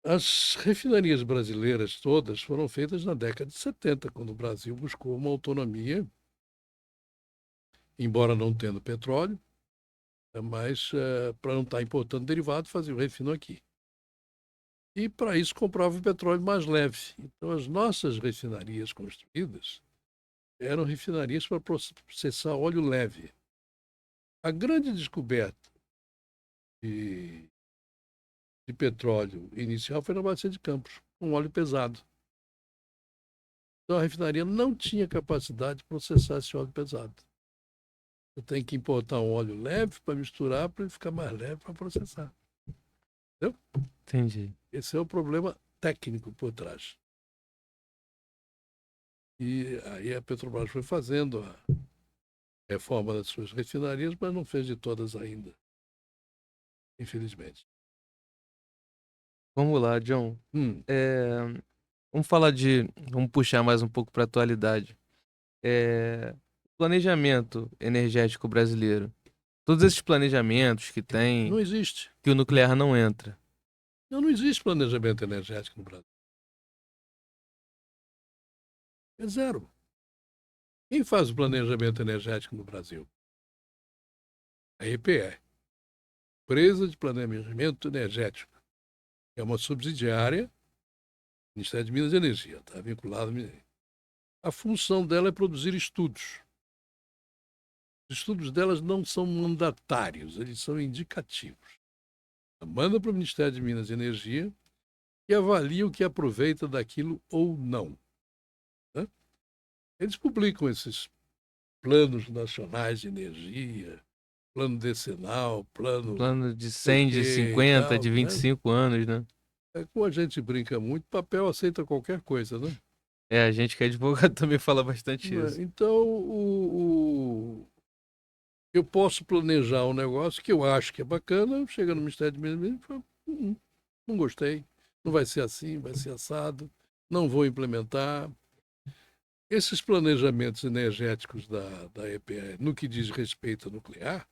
As refinarias brasileiras todas foram feitas na década de 70, quando o Brasil buscou uma autonomia, embora não tendo petróleo, mas para não estar importando derivado, fazia o refino aqui. E para isso comprava o petróleo mais leve. Então as nossas refinarias construídas eram refinarias para processar óleo leve. A grande descoberta de, de petróleo inicial foi na Bacia de Campos, com óleo pesado. Então a refinaria não tinha capacidade de processar esse óleo pesado. Você tem que importar um óleo leve para misturar para ele ficar mais leve para processar. Entendeu? Entendi. Esse é o problema técnico por trás. E aí a Petrobras foi fazendo a reforma das suas refinarias, mas não fez de todas ainda, infelizmente. Vamos lá, John. Hum, É, vamos falar de. Vamos puxar mais um pouco para a atualidade. É, planejamento energético brasileiro. Todos esses planejamentos que não tem, existe. que o nuclear não entra. Não existe planejamento energético no Brasil. É zero. Quem faz o planejamento energético no Brasil? A EPE, Empresa de Planejamento Energético. É uma subsidiária do Ministério de Minas e Energia, está vinculada ao Ministério. A função dela é produzir estudos. Os estudos delas não são mandatários, eles são indicativos. Ela manda para o Ministério de Minas e Energia e avalia o que aproveita daquilo ou não, né? Eles publicam esses planos nacionais de energia, plano decenal, plano Plano de sei o 100, de quê e 50, tal, de vinte e né? cinco anos, né? Como a gente brinca muito, papel aceita qualquer coisa, né? A gente que é advogado também fala bastante Né? isso. Então, eu posso planejar um negócio que eu acho que é bacana, chega no Ministério do Meio Ambiente e fala, não gostei, não vai ser assim, vai ser assado, não vou implementar. Esses planejamentos energéticos da EPE, no que diz respeito ao nuclear,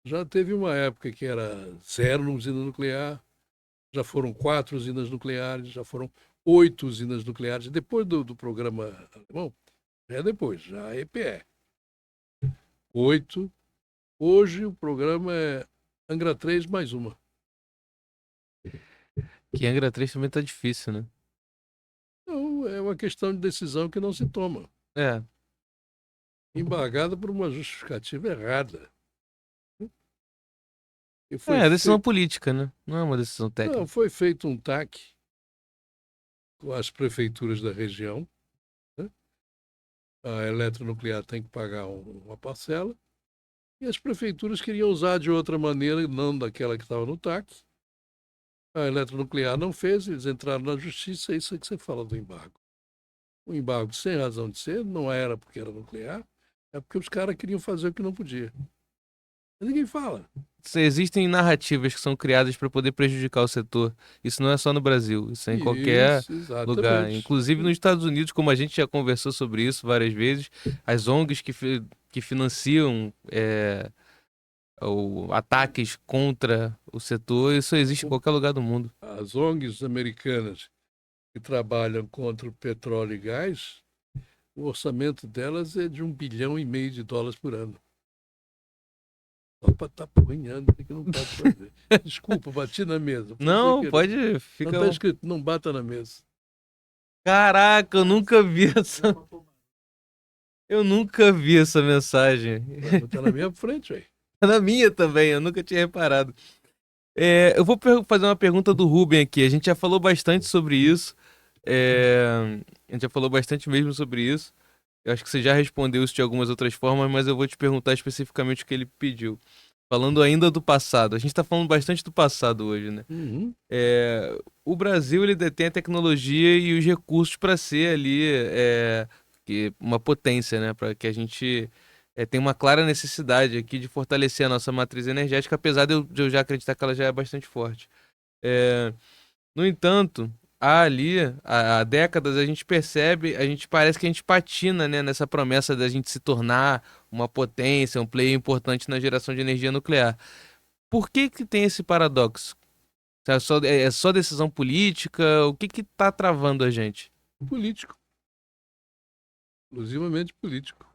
já teve uma época que era zero usina nuclear, já foram 4 usinas nucleares, já foram 8 usinas nucleares. Depois do programa alemão, é depois, já a EPE. 8. Hoje o programa é Angra 3 mais uma. Que Angra 3 também tá difícil, né? Então, é uma questão de decisão que não se toma, É. embargada por uma justificativa errada. E foi É, decisão feito, política, né? Não é uma decisão não, técnica. foi feito um TAC com as prefeituras da região, né? A eletronuclear tem que pagar uma parcela, e as prefeituras queriam usar de outra maneira, não daquela que estava no TAC. A eletronuclear não fez, eles entraram na justiça, é isso que você fala do embargo. O embargo, sem razão de ser, não era porque era nuclear, é porque os caras queriam fazer o que não podia. Mas ninguém fala. Existem narrativas que são criadas para poder prejudicar o setor. Isso não é só no Brasil, isso é em qualquer Isso, lugar. exatamente. Inclusive nos Estados Unidos, como a gente já conversou sobre isso várias vezes, as ONGs que financiam ataques contra o setor, isso existe em qualquer lugar do mundo. As ONGs americanas que trabalham contra o petróleo e gás, o orçamento delas é de US$ 1,5 bilhão por ano. Só para estar porrinhando, o que não pode fazer. Desculpa, bati na mesa. Foi sem Não, querer. pode, Não fica. está escrito, não bata na mesa. Caraca, eu nunca vi essa. Eu nunca vi essa mensagem. Ué, mas tá na minha frente, velho. Tá na minha também, eu nunca tinha reparado. Eu vou fazer uma pergunta do Ruben aqui. A gente já falou bastante sobre isso. A gente já falou bastante mesmo sobre isso. Eu acho que você já respondeu isso de algumas outras formas, mas eu vou te perguntar especificamente o que ele pediu. Falando ainda do passado. A gente está falando bastante do passado hoje, né? Uhum. O Brasil ele detém a tecnologia e os recursos para ser ali uma potência, né? Para que a gente tenha uma clara necessidade aqui de fortalecer a nossa matriz energética, apesar de eu já acreditar que ela já é bastante forte. É, no entanto, há décadas, a gente percebe, a gente parece que a gente patina, né, nessa promessa da gente se tornar uma potência, um player importante na geração de energia nuclear. Por que que tem esse paradoxo? É só decisão política? O que que tá travando a gente? Político. Exclusivamente político.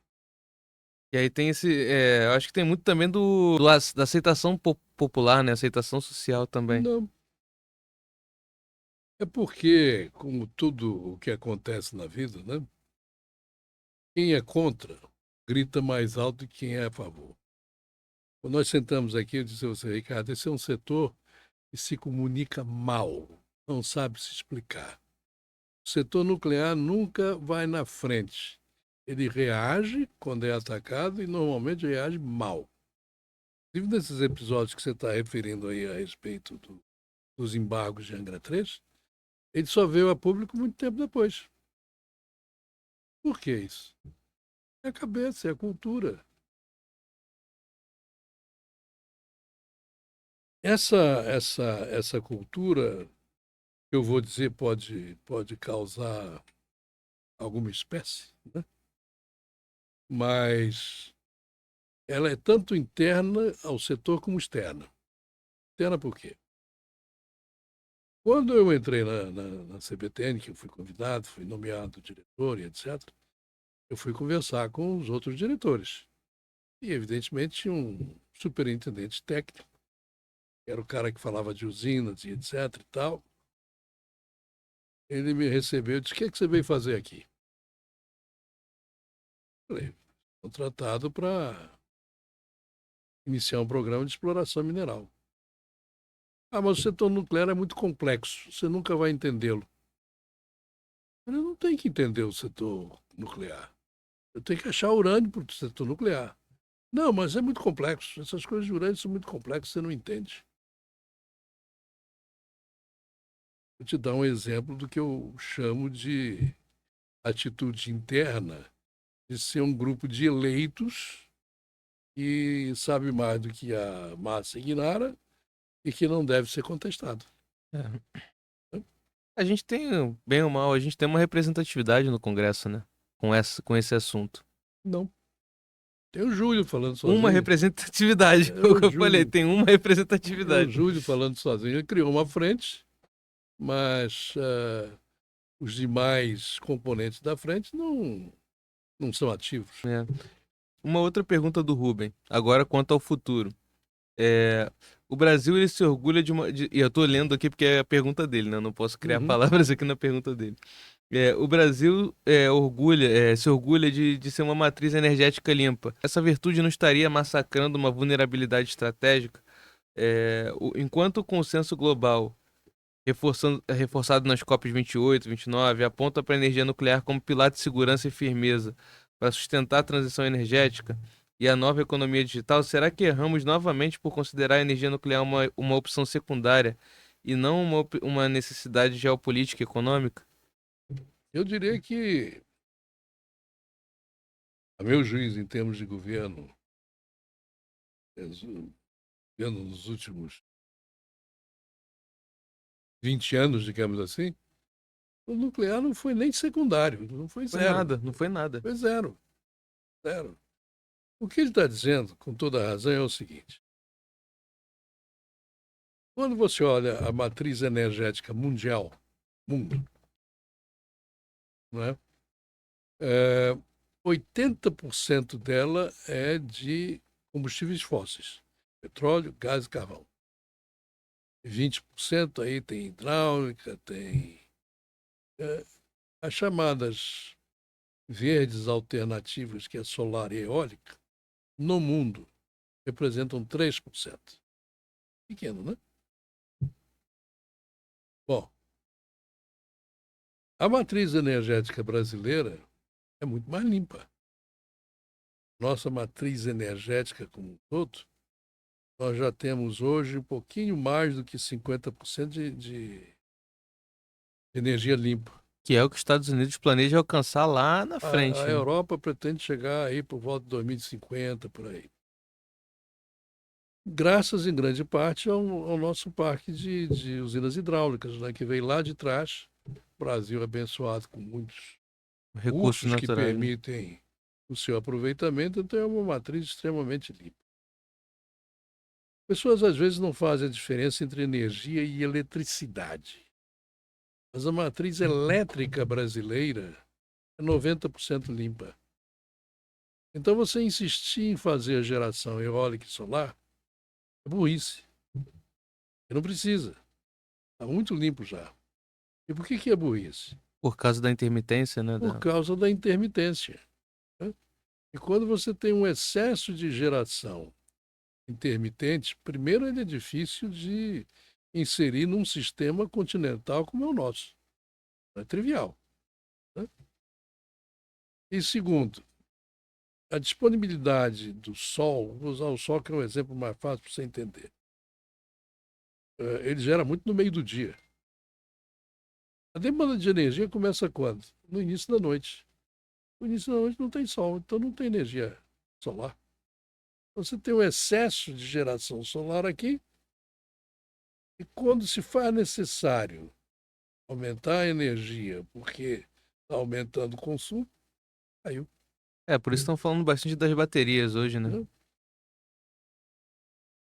E aí tem eu acho que tem muito também da aceitação popular, né? Aceitação social também. Não. É porque, como tudo o que acontece na vida, né? Quem é contra grita mais alto que quem é a favor. Quando nós sentamos aqui, eu disse a você, Ricardo, esse é um setor que se comunica mal, não sabe se explicar. O setor nuclear nunca vai na frente. Ele reage quando é atacado e normalmente reage mal. Inclusive, nesses episódios que você está referindo aí a respeito dos embargos de Angra 3, ele só veio a público muito tempo depois. Por que isso? É a cabeça, é a cultura. Essa cultura, eu vou dizer, pode causar alguma espécie, né? Mas ela é tanto interna ao setor como externa. Interna por quê? Quando eu entrei na CBTN, que eu fui convidado, fui nomeado diretor e etc., eu fui conversar com os outros diretores. E, evidentemente, tinha um superintendente técnico, que era o cara que falava de usinas e etc. e tal. Ele me recebeu e disse: O que é que você veio fazer aqui? Eu falei: contratado para iniciar um programa de exploração mineral. Ah, mas o setor nuclear é muito complexo, você nunca vai entendê-lo. Eu não tenho que entender o setor nuclear. Eu tenho que achar urânio para o setor nuclear. Não, mas é muito complexo. Essas coisas de urânio são muito complexas, você não entende. Vou te dar um exemplo do que eu chamo de atitude interna, de ser um grupo de eleitos que sabe mais do que a massa ignara e que não deve ser contestado. É. A gente tem, bem ou mal, a gente tem uma representatividade no Congresso, né? com esse assunto? Não. Tem o Júlio falando Uma sozinho. representatividade, É o o que eu falei, Júlio. tem uma É o representatividade. Júlio falando sozinho. Ele criou uma frente, mas os demais componentes da frente não são ativos. É. Uma outra pergunta do Ruben, agora quanto ao futuro. É, o Brasil ele se orgulha e eu tô lendo aqui porque é a pergunta dele, né? Eu não posso criar Uhum. palavras aqui na pergunta dele. O Brasil se orgulha de ser uma matriz energética limpa. Essa virtude não estaria massacrando uma vulnerabilidade estratégica? Enquanto o consenso global, reforçado nas COPs 28, 29, aponta para a energia nuclear como pilar de segurança e firmeza para sustentar a transição energética e a nova economia digital, será que erramos novamente por considerar a energia nuclear uma opção secundária e não uma necessidade geopolítica e econômica? Eu diria que, a meu juízo, em termos de governo, vendo nos últimos 20 anos, digamos assim, o nuclear não foi nem secundário, não foi Foi zero. nada, não foi nada. Foi zero. Zero. O que ele está dizendo, com toda a razão, é o seguinte: quando você olha a matriz energética mundial, mundo, né, é, 80% dela é de combustíveis fósseis, petróleo, gás e carvão. 20% aí tem hidráulica, tem é, as chamadas verdes alternativas, que é solar e eólica, no mundo representam 3%. Pequeno, né? Bom, a matriz energética brasileira é muito mais limpa. Nossa matriz energética como um todo, nós já temos hoje um pouquinho mais do que 50% de energia limpa. Que é o que os Estados Unidos planejam alcançar lá na A frente, né? Europa pretende chegar aí por volta de 2050, por aí. Graças, em grande parte, ao nosso parque de usinas hidráulicas, né, que veio lá de trás. O Brasil é abençoado com muitos Recursos recursos que naturais, né? permitem o seu aproveitamento, então é uma matriz extremamente limpa. Pessoas às vezes não fazem a diferença entre energia e eletricidade, mas a matriz elétrica brasileira é 90% limpa. Então você insistir em fazer a geração eólica e solar é burrice. Você não precisa. Está muito limpo já. E por que é burrice? Por causa da intermitência, né? Por causa da intermitência, né? E quando você tem um excesso de geração intermitente, primeiro ele é difícil de inserir num sistema continental como é o nosso. Não é trivial, né? E segundo, a disponibilidade do sol, vou usar o sol que é um exemplo mais fácil para você entender. Ele gera muito no meio do dia. A demanda de energia começa quando? No início da noite. No início da noite não tem sol, então não tem energia solar. Você tem um excesso de geração solar aqui, e quando se faz necessário aumentar a energia, porque está aumentando o consumo, caiu. Por isso estão falando bastante das baterias hoje, né? Né?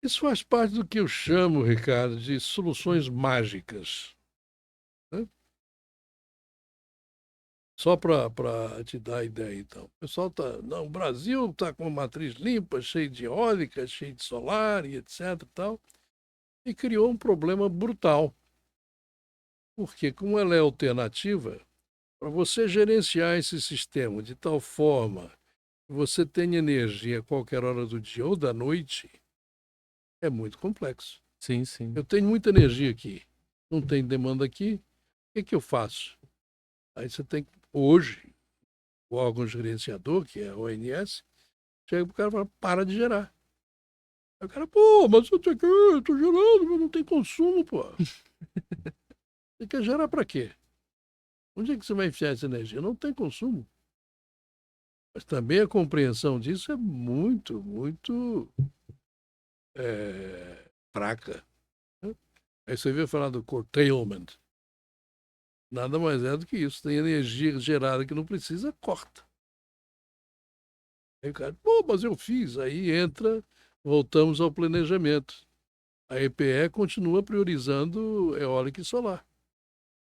Isso faz parte do que eu chamo, Ricardo, de soluções mágicas. Né? Só para te dar ideia, então. O pessoal está. Não, o Brasil está com uma matriz limpa, cheia de eólica, cheia de solar e etc. E tal, e criou um problema brutal. Porque, como ela é alternativa, para você gerenciar esse sistema de tal forma que você tenha energia a qualquer hora do dia ou da noite, é muito complexo. Sim, sim. Eu tenho muita energia aqui, não tem demanda aqui, o que eu faço? Aí você tem que, hoje, o órgão gerenciador, que é a ONS, chega para o cara e fala, para de gerar. Aí o cara, pô, mas eu tô gerando, mas não tem consumo, pô. Você quer gerar para quê? Onde é que você vai enfiar essa energia? Não tem consumo. Mas também a compreensão disso é muito fraca. Né? Aí você vê falar do curtailment. Nada mais é do que isso. Tem energia gerada que não precisa, corta. Aí o cara, pô, mas eu fiz. Aí entra, voltamos ao planejamento. A EPE continua priorizando eólica e solar.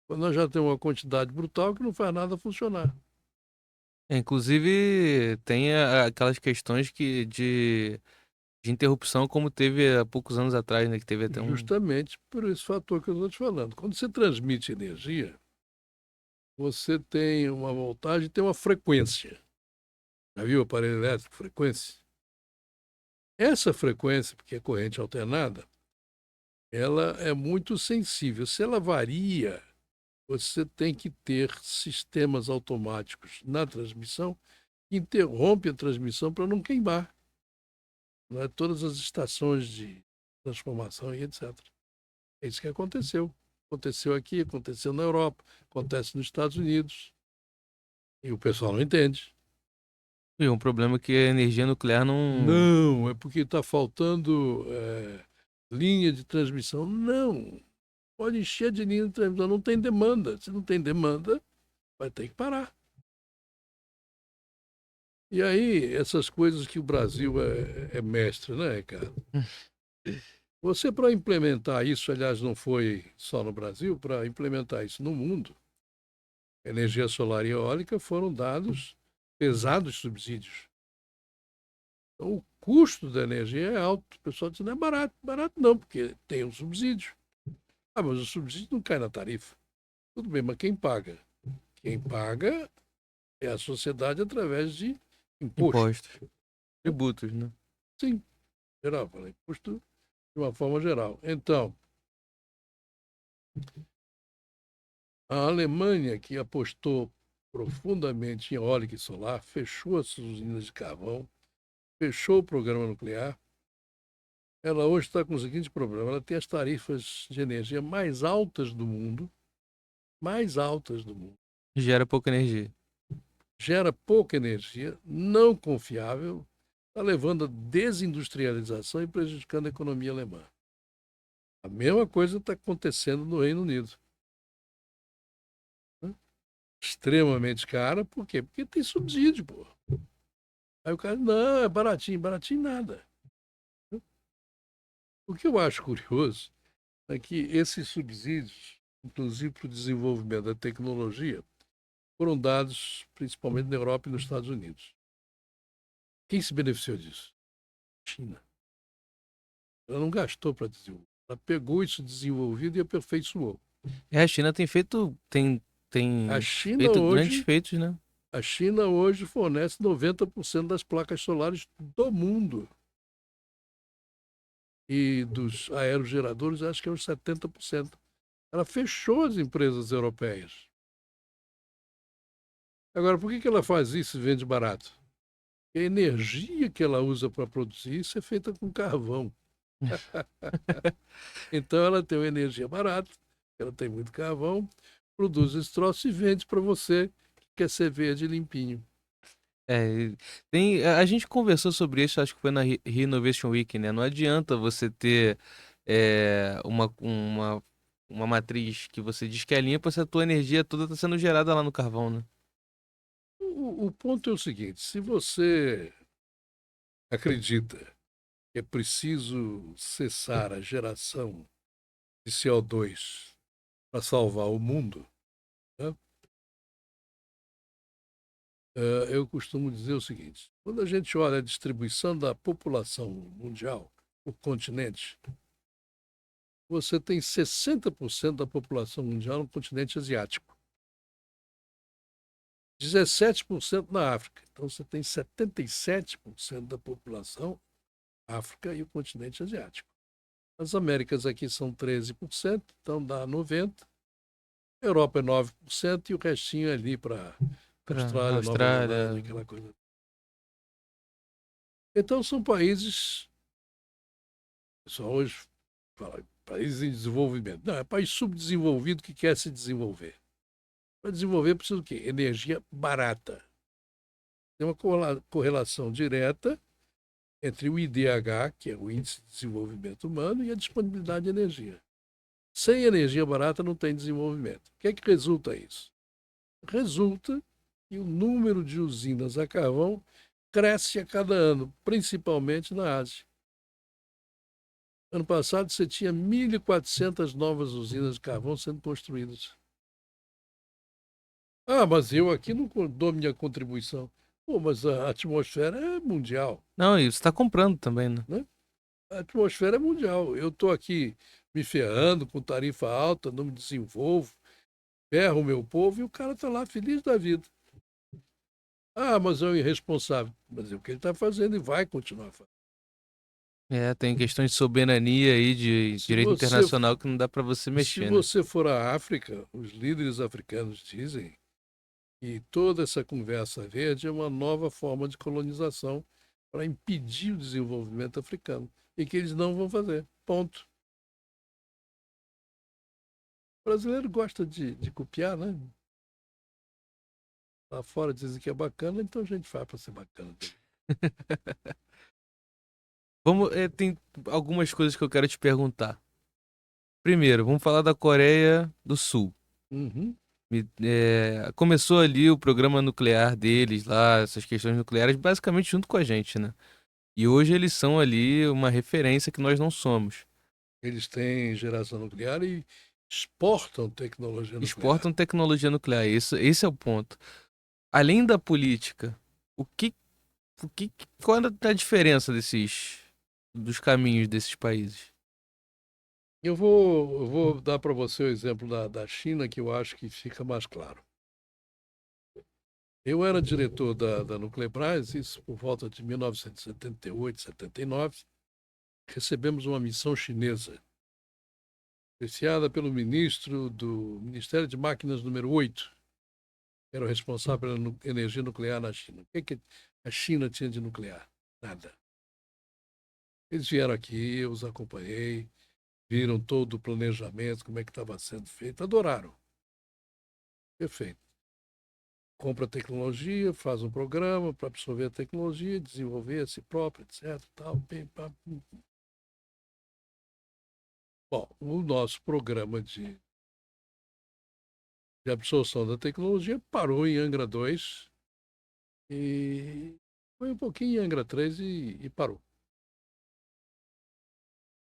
Quando nós já temos uma quantidade brutal que não faz nada funcionar. Inclusive, tem aquelas questões de interrupção, como teve há poucos anos atrás, né? Que teve até um. Justamente por esse fator que eu estou te falando. Quando você transmite energia, você tem uma voltagem e tem uma frequência. Já viu o aparelho elétrico, frequência? Essa frequência, porque é corrente alternada, ela é muito sensível. Se ela varia, você tem que ter sistemas automáticos na transmissão que interrompem a transmissão para não queimar, né? Todas as estações de transformação e etc. É isso que aconteceu. Aconteceu aqui, aconteceu na Europa, acontece nos Estados Unidos. E o pessoal não entende. E um problema que a energia nuclear não. Não, é porque está faltando linha de transmissão. Não, pode encher de linha de transmissão, não tem demanda. Se não tem demanda, vai ter que parar. E aí, essas coisas que o Brasil é mestre, né, cara? Você, para implementar isso, aliás, não foi só no Brasil, para implementar isso no mundo, energia solar e eólica foram dados pesados subsídios. Então, o custo da energia é alto. O pessoal diz, não é barato. Barato não, porque tem um subsídio. Ah, mas o subsídio não cai na tarifa. Tudo bem, mas quem paga? Quem paga é a sociedade através de imposto. Impostos, tributos, né? Sim, geral, fala imposto de uma forma geral. Então, a Alemanha, que apostou profundamente em eólica e solar, fechou as suas usinas de carvão, fechou o programa nuclear. Ela hoje está com o seguinte problema: ela tem as tarifas de energia mais altas do mundo. Gera pouca energia. Gera pouca energia, não confiável, está levando à desindustrialização e prejudicando a economia alemã. A mesma coisa está acontecendo no Reino Unido. Né? Extremamente cara, por quê? Porque tem subsídio, pô. Aí o cara, não, é baratinho, baratinho nada. O que eu acho curioso é que esses subsídios, inclusive para o desenvolvimento da tecnologia, foram dados principalmente na Europa e nos Estados Unidos. Quem se beneficiou disso? China. Ela não gastou para desenvolver. Ela pegou isso desenvolvido e aperfeiçoou. A China tem feito, tem, A tem China feito grandes hoje, feitos, né? a China hoje fornece 90% das placas solares do mundo. E dos aerogeradores, acho que é uns 70%. Ela fechou as empresas europeias. Agora, por que ela faz isso e vende barato? Porque a energia que ela usa para produzir isso é feita com carvão. Então ela tem uma energia barata, ela tem muito carvão, produz esse troço e vende para você que quer ser verde e limpinho. É, a gente conversou sobre isso, acho que foi na Innovation Week, né? Não adianta você ter uma matriz que você diz que é limpa se a tua energia toda está sendo gerada lá no carvão, né? O ponto é o seguinte: se você acredita que é preciso cessar a geração de CO2 para salvar o mundo, né? Eu costumo dizer o seguinte: quando a gente olha a distribuição da população mundial, o continente, você tem 60% da população mundial no continente asiático, 17% na África. Então você tem 77% da população África e o continente asiático. As Américas aqui são 13%, então dá 90%. Europa é 9% e o restinho é ali para Para Austrália, Nova Zelândia, Austrália. aquela coisa. Então são países, o pessoal hoje fala, países em desenvolvimento. Não, é país subdesenvolvido que quer se desenvolver. Para desenvolver precisa do quê? Energia barata. Tem uma correlação direta entre o IDH, que é o Índice de Desenvolvimento Humano, e a disponibilidade de energia. Sem energia barata não tem desenvolvimento. O que é que resulta isso? Resulta que o número de usinas a carvão cresce a cada ano, principalmente na Ásia. Ano passado você tinha 1.400 novas usinas de carvão sendo construídas. Ah, mas eu aqui não dou minha contribuição. Pô, mas a atmosfera é mundial, Não, e você está comprando também, né? né? A atmosfera é mundial. Eu estou aqui me ferrando com tarifa alta, não me desenvolvo, ferro o meu povo e o cara está lá feliz da vida. Ah, mas é um irresponsável. Mas é o que ele está fazendo e vai continuar fazendo. É, tem questões de soberania aí, de Se direito você, internacional que não dá para você se mexer, né? você for à África, os líderes africanos dizem que toda essa conversa verde é uma nova forma de colonização para impedir o desenvolvimento africano e que eles não vão fazer. Ponto. O brasileiro gosta de copiar, né? Lá fora dizem que é bacana, então a gente faz para ser bacana também. Vamos, tem algumas coisas que eu quero te perguntar. Primeiro, vamos falar da Coreia do Sul. Uhum. Começou ali o programa nuclear deles lá, essas questões nucleares, basicamente junto com a gente, né? E hoje eles são ali uma referência que nós não somos. Eles têm geração nuclear e exportam tecnologia nuclear. Exportam tecnologia nuclear, esse é o ponto. Além da política, o que, qual é a diferença dos caminhos desses países? Eu vou dar para você o exemplo da China, que eu acho que fica mais claro. Eu era diretor da Nuclebras, isso por volta de 1978, 79. Recebemos uma missão chinesa, oficiada pelo ministro do Ministério de Máquinas número 8, que era o responsável pela energia nuclear na China. O que a China tinha de nuclear? Nada. Eles vieram aqui, eu os acompanhei, viram todo o planejamento, como é que estava sendo feito, adoraram. Perfeito. Compra tecnologia, faz um programa para absorver a tecnologia, desenvolver a si próprio, etc. Tal, bem, pá, bom, o nosso programa de absorção da tecnologia parou em Angra 2 e foi um pouquinho em Angra 3 e parou.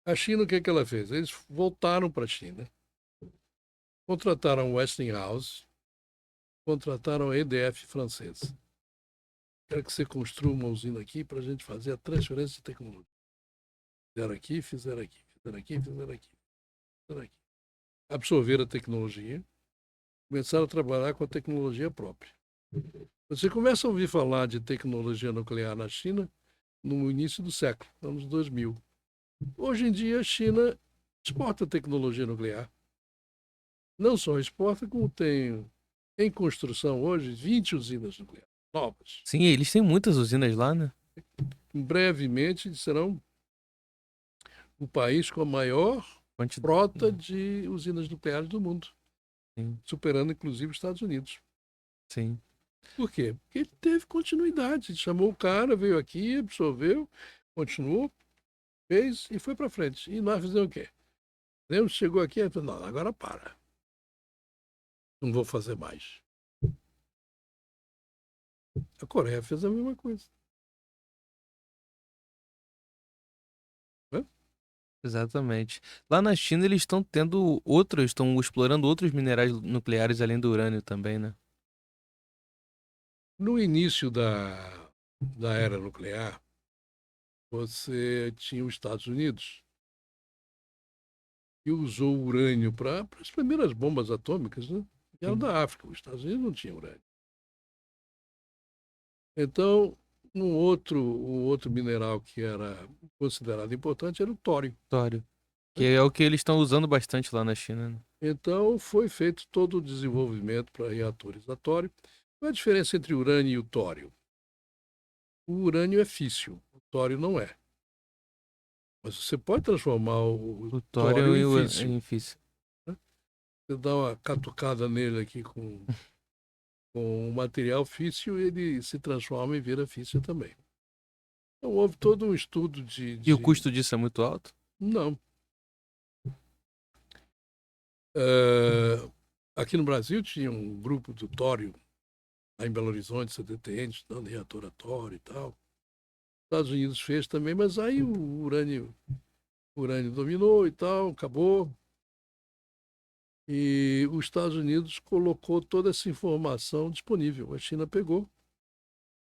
A China, o que, é que ela fez? Eles voltaram para a China, contrataram Westinghouse, contrataram a EDF francesa. Quero que você construa uma usina aqui para a gente fazer a transferência de tecnologia. Fizeram aqui, fizeram aqui, fizeram aqui, fizeram aqui, fizeram aqui. Absorveram a tecnologia, começaram a trabalhar com a tecnologia própria. Você começa a ouvir falar de tecnologia nuclear na China no início do século, anos 2000. Hoje em dia, a China exporta tecnologia nuclear. Não só exporta, como tem em construção hoje 20 usinas nucleares novas. Sim, eles têm muitas usinas lá, né? Brevemente serão o país com a maior Quanti- frota de usinas nucleares do mundo, Sim, superando inclusive os Estados Unidos. sim. Por quê? Porque ele teve continuidade. Chamou o cara, veio aqui, absorveu, continuou, fez e foi para frente. E nós fizemos o quê? Lembra? Chegou aqui e falou, não, agora para. Não vou fazer mais. A Coreia fez a mesma coisa. Né? Exatamente. Lá na China eles estão tendo outros, estão explorando outros minerais nucleares além do urânio também, né? No início da era nuclear, você tinha os Estados Unidos, que usou o urânio para as primeiras bombas atômicas, né? Que eram Sim. da África. Os Estados Unidos não tinham urânio. Então, um outro mineral que era considerado importante era o tório. Tório. Que Né? é o que eles estão usando bastante lá na China, né? Então, foi feito todo o desenvolvimento para reatores a tório. Qual é a diferença entre o urânio e o tório? O urânio é físsil, o tório não é. Mas você pode transformar o O tório tório em em físsil. físsil. Né? Você dá uma catucada nele aqui com o material físsil, ele se transforma e vira físsil também. Então, houve todo um estudo E o custo disso é muito alto? Não. Eh, aqui no Brasil tinha um grupo do tório lá em Belo Horizonte, CDTN, estudando reator atório e tal. Os Estados Unidos fez também, mas aí o urânio dominou e tal, acabou. E os Estados Unidos colocou toda essa informação disponível. A China pegou,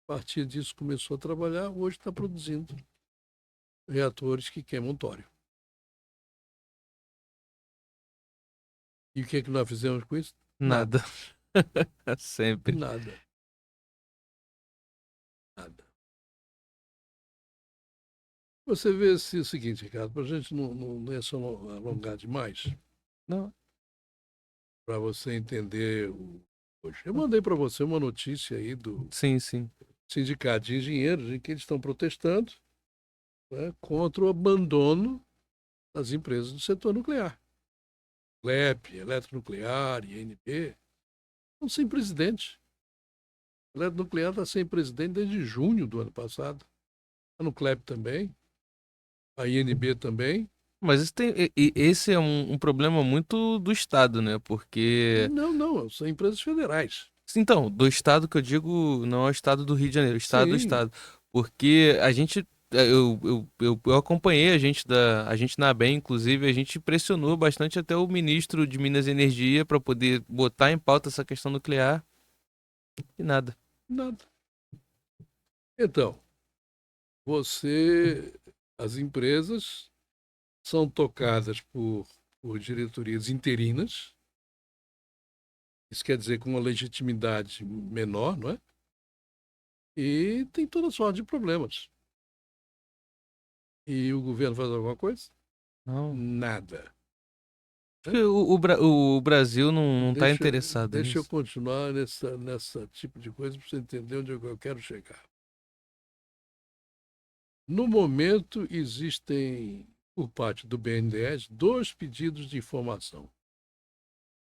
a partir disso começou a trabalhar, hoje está produzindo reatores que queimam tório. E o que é que nós fizemos com isso? Nada. Sempre. Nada. Nada. Você vê se o seguinte, Ricardo, para a gente não se alongar demais, Não. para você entender hoje. Eu mandei para você uma notícia aí do Sim, sim. Sindicato de Engenheiros, em que eles estão protestando, né, contra o abandono das empresas do setor nuclear. CLEP, Eletronuclear, INB, estão sem presidente. A Eletronuclear está sem presidente desde junho do ano passado. A Nuclep também, a INB também. Mas esse é um problema muito do Estado, né? Porque. Não, são empresas federais. Então, do Estado que eu digo, não é o Estado do Rio de Janeiro, o Estado do Sim, Estado. Porque a gente. Eu acompanhei a gente na ABEM, inclusive, a gente pressionou bastante até o ministro de Minas e Energia para poder botar em pauta essa questão nuclear e nada. nada. Então, as empresas são tocadas por diretorias interinas, isso quer dizer com uma legitimidade menor, não é? E tem toda sorte de problemas. E o governo faz alguma coisa? Não. Nada. Acho Né? que o Brasil não está Deixa, interessado deixa eu nisso. continuar nessa tipo de coisa para você entender onde eu quero chegar. No momento, existem, por parte do BNDES, dois pedidos de informação.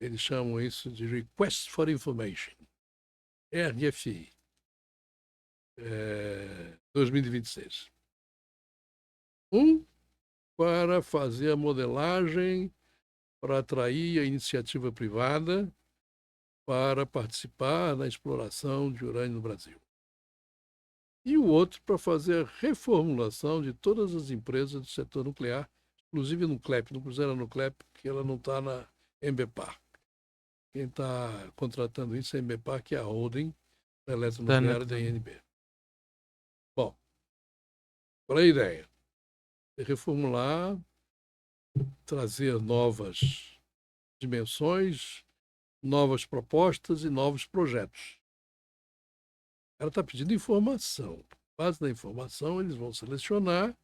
Eles chamam isso de Request for Information, RFI, 2026. Um, para fazer a modelagem, para atrair a iniciativa privada para participar na exploração de urânio no Brasil. E o outro para fazer a reformulação de todas as empresas do setor nuclear, inclusive no CLEP. Não puseram no CLEP porque ela não está na Embepar. Quem está contratando isso é a Embepar, que é a holding da Da eletronuclear da nuclear. INB. Bom, qual é a ideia? É reformular, trazer novas dimensões, novas propostas e novos projetos. O cara está pedindo informação. Com base na informação, eles vão selecionar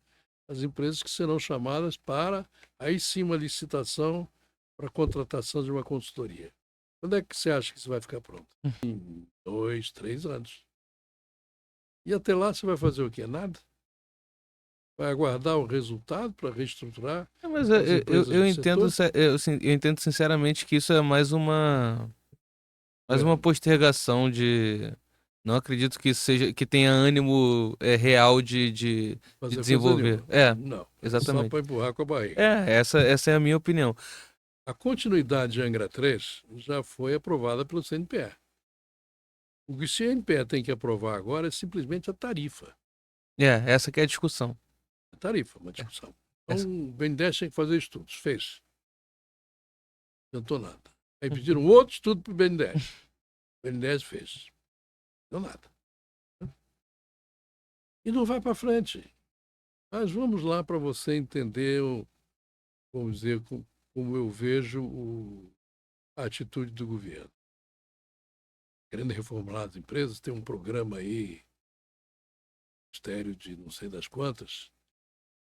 as empresas que serão chamadas para, aí sim, uma licitação para a contratação de uma consultoria. Quando é que você acha que isso vai ficar pronto? Em 2, 3 anos. E até lá você vai fazer o quê? Nada? Vai aguardar o resultado para reestruturar Mas as empresas eu do entendo, setor? eu entendo sinceramente que isso é mais uma É, postergação de. Não acredito que seja que tenha ânimo real de fazer coisa desenvolver. nenhuma. É, Não, é só exatamente. para empurrar com a barriga. É, essa é a minha opinião. A continuidade de Angra 3 já foi aprovada pelo CNPE. O que o CNPE tem que aprovar agora é simplesmente a tarifa. É, essa que é a discussão. A tarifa, uma É, discussão. Então, essa. o BNDES tem que fazer estudos. Fez. Não adiantou nada. Aí Uhum. pediram outro estudo para o BNDES. O BNDES fez. Não deu nada. E não vai para frente. Mas vamos lá para você entender, vamos dizer, como eu vejo a atitude do governo. Querendo reformular as empresas, tem um programa aí, Ministério de não sei das quantas,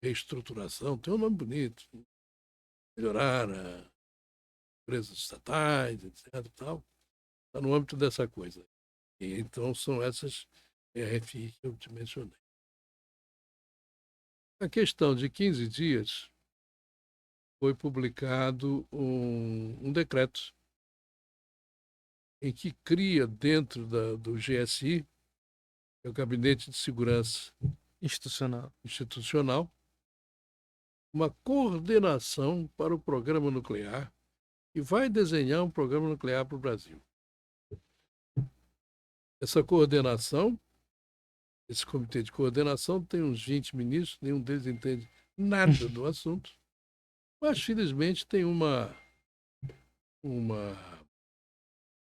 reestruturação, tem um nome bonito. Melhorar a empresas estatais, etc. Tal. Está no âmbito dessa coisa. E então são essas RFI que eu te mencionei. A questão de 15 dias foi publicado um decreto em que cria dentro do GSI, que é o Gabinete de Segurança Institucional. Institucional, uma coordenação para o programa nuclear e vai desenhar um programa nuclear para o Brasil. Essa coordenação, esse comitê de coordenação tem uns 20 ministros, nenhum deles entende nada do assunto, mas felizmente tem uma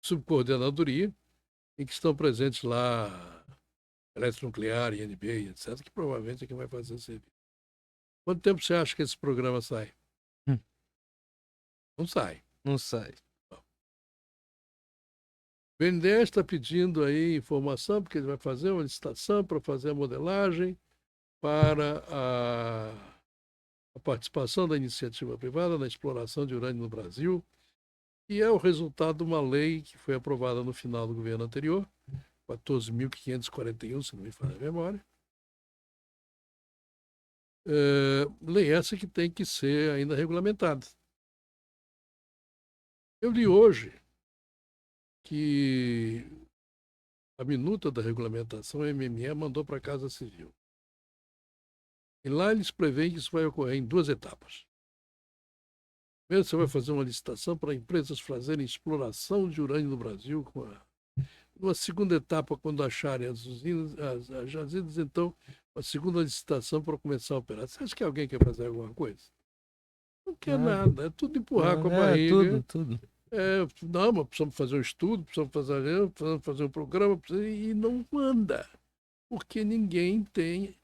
subcoordenadoria em que estão presentes lá Eletronuclear, INB, etc., que provavelmente é quem vai fazer esse serviço. Quanto tempo você acha que esse programa sai? Hum. Não sai. Não sai. O BNDES está pedindo aí informação, porque ele vai fazer uma licitação para fazer a modelagem para a participação da iniciativa privada na exploração de urânio no Brasil, e é o resultado de uma lei que foi aprovada no final do governo anterior, 14.541, se não me falha a memória. Lei essa que tem que ser ainda regulamentada. Eu li hoje que a minuta da regulamentação, a MME mandou para a Casa Civil. E lá eles preveem que isso vai ocorrer em 2 etapas. Primeiro, você vai fazer uma licitação para empresas fazerem exploração de urânio no Brasil. Uma segunda etapa, quando acharem as usinas, as jazidas, então, uma segunda licitação para começar a operar. Você acha que alguém quer fazer alguma coisa? Não quer nada, é tudo empurrar com a barriga. Tudo. Não, mas precisamos fazer um estudo, precisamos fazer um programa, e não anda, porque ninguém tem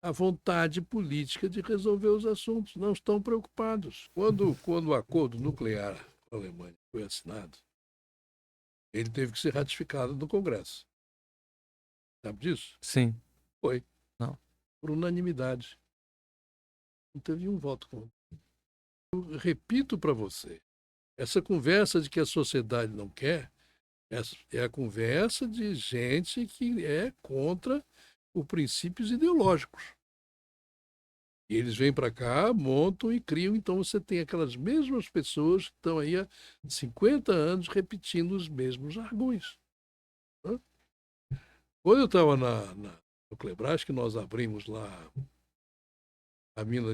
a vontade política de resolver os assuntos, não estão preocupados. Quando o acordo nuclear com a Alemanha foi assinado, ele teve que ser ratificado no Congresso. Sabe disso? Sim. Foi. Não. Por unanimidade. Não teve um voto contra. Eu repito para você, essa conversa de que a sociedade não quer é a conversa de gente que é contra os princípios ideológicos. E eles vêm para cá, montam e criam. Então você tem aquelas mesmas pessoas que estão aí há 50 anos repetindo os mesmos jargões. Né? Quando eu estava no Clebrás, que nós abrimos lá a mina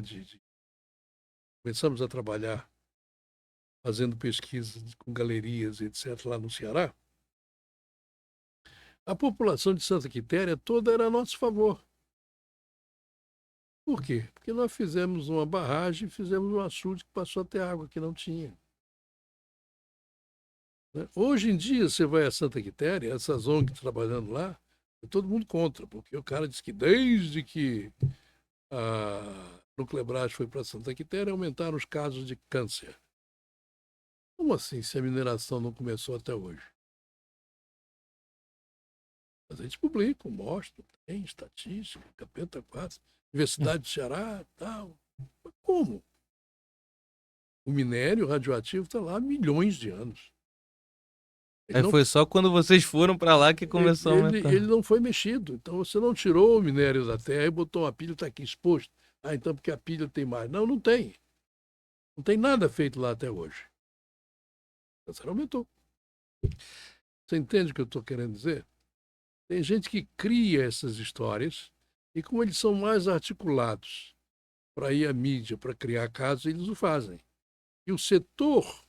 começamos a trabalhar fazendo pesquisa com galerias, etc., lá no Ceará, a população de Santa Quitéria toda era a nosso favor. Por quê? Porque nós fizemos uma barragem, fizemos um açude que passou a ter água que não tinha. Hoje em dia, você vai a Santa Quitéria, essas ONGs trabalhando lá, é todo mundo contra, porque o cara diz que desde que a Nuclebrás foi para Santa Quitéria, aumentaram os casos de câncer. Como assim, se a mineração não começou até hoje? Mas a gente publica, mostra, tem estatística, capeta 4, Universidade do Ceará, tal. Mas como? O minério radioativo está lá há milhões de anos. Aí foi só quando vocês foram para lá que começou a aumentar. Ele não foi mexido. Então você não tirou o minério da terra e botou uma pilha, está aqui exposto. Ah, então porque a pilha tem mais. Não, não tem. Não tem nada feito lá até hoje. Você aumentou. Você entende o que eu estou querendo dizer? Tem gente que cria essas histórias e, como eles são mais articulados para ir à mídia, para criar casos, eles o fazem. E o setor,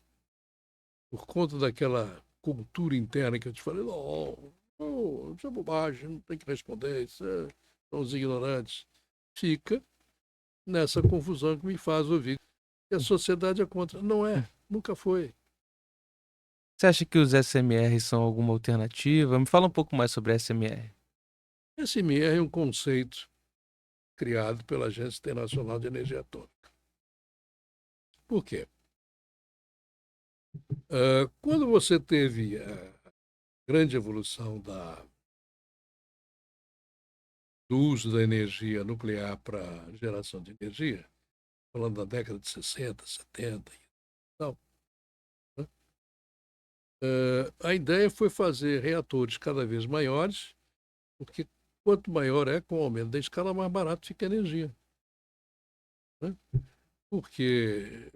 por conta daquela cultura interna que eu te falei, não, isso é bobagem, não tem que responder, são os ignorantes, fica nessa confusão que me faz ouvir que a sociedade é contra. Não é, nunca foi. Você acha que os SMR são alguma alternativa? Me fala um pouco mais sobre SMR. SMR é um conceito criado pela Agência Internacional de Energia Atômica. Por quê? Quando você teve a grande evolução do uso da energia nuclear para geração de energia, falando da década de 60, 70 e tal, né? A ideia foi fazer reatores cada vez maiores, porque quanto maior é, com o aumento da escala, mais barato fica a energia. Né? Porque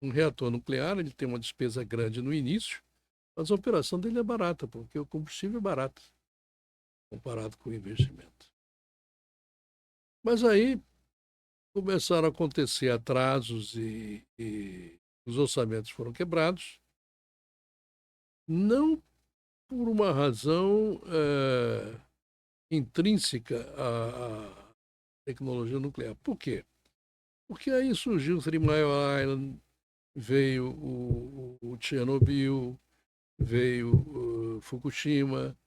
um reator nuclear ele tem uma despesa grande no início, mas a operação dele é barata, porque o combustível é barato comparado com o investimento. Mas aí começaram a acontecer atrasos e os orçamentos foram quebrados, não por uma razão intrínseca à tecnologia nuclear. Por quê? Porque aí surgiu o Three Mile Island, veio o Chernobyl, veio o Fukushima.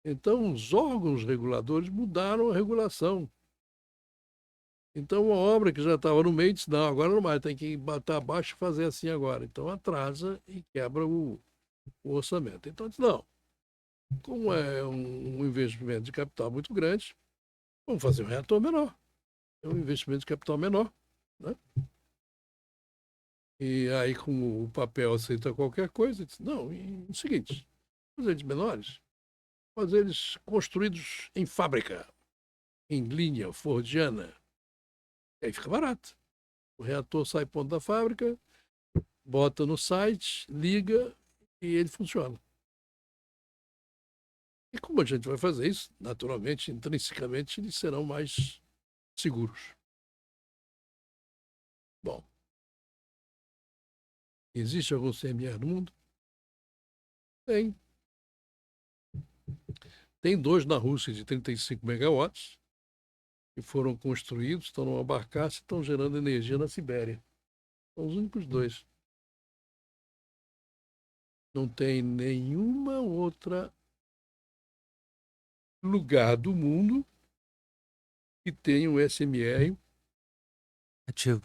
Então, os órgãos reguladores mudaram a regulação. Então, uma obra que já estava no meio disse, não, agora não mais, tem que bater abaixo e fazer assim agora. Então, atrasa e quebra o orçamento. Então, disse, não, como é um investimento de capital muito grande, vamos fazer um reator menor. É um investimento de capital menor, né? E aí, como o papel aceita qualquer coisa, disse, não, e o seguinte, fazer eles menores, fazer eles construídos em fábrica, em linha fordiana, e aí fica barato. O reator sai ponto da fábrica, bota no site, liga e ele funciona. E como a gente vai fazer isso? Naturalmente, intrinsecamente, eles serão mais seguros. Bom, existe algum CMR no mundo? Tem. Tem dois na Rússia de 35 megawatts, que foram construídos, estão numa barcaça e estão gerando energia na Sibéria. São os únicos dois. Não tem nenhuma outra lugar do mundo que tenha um SMR. Ativo.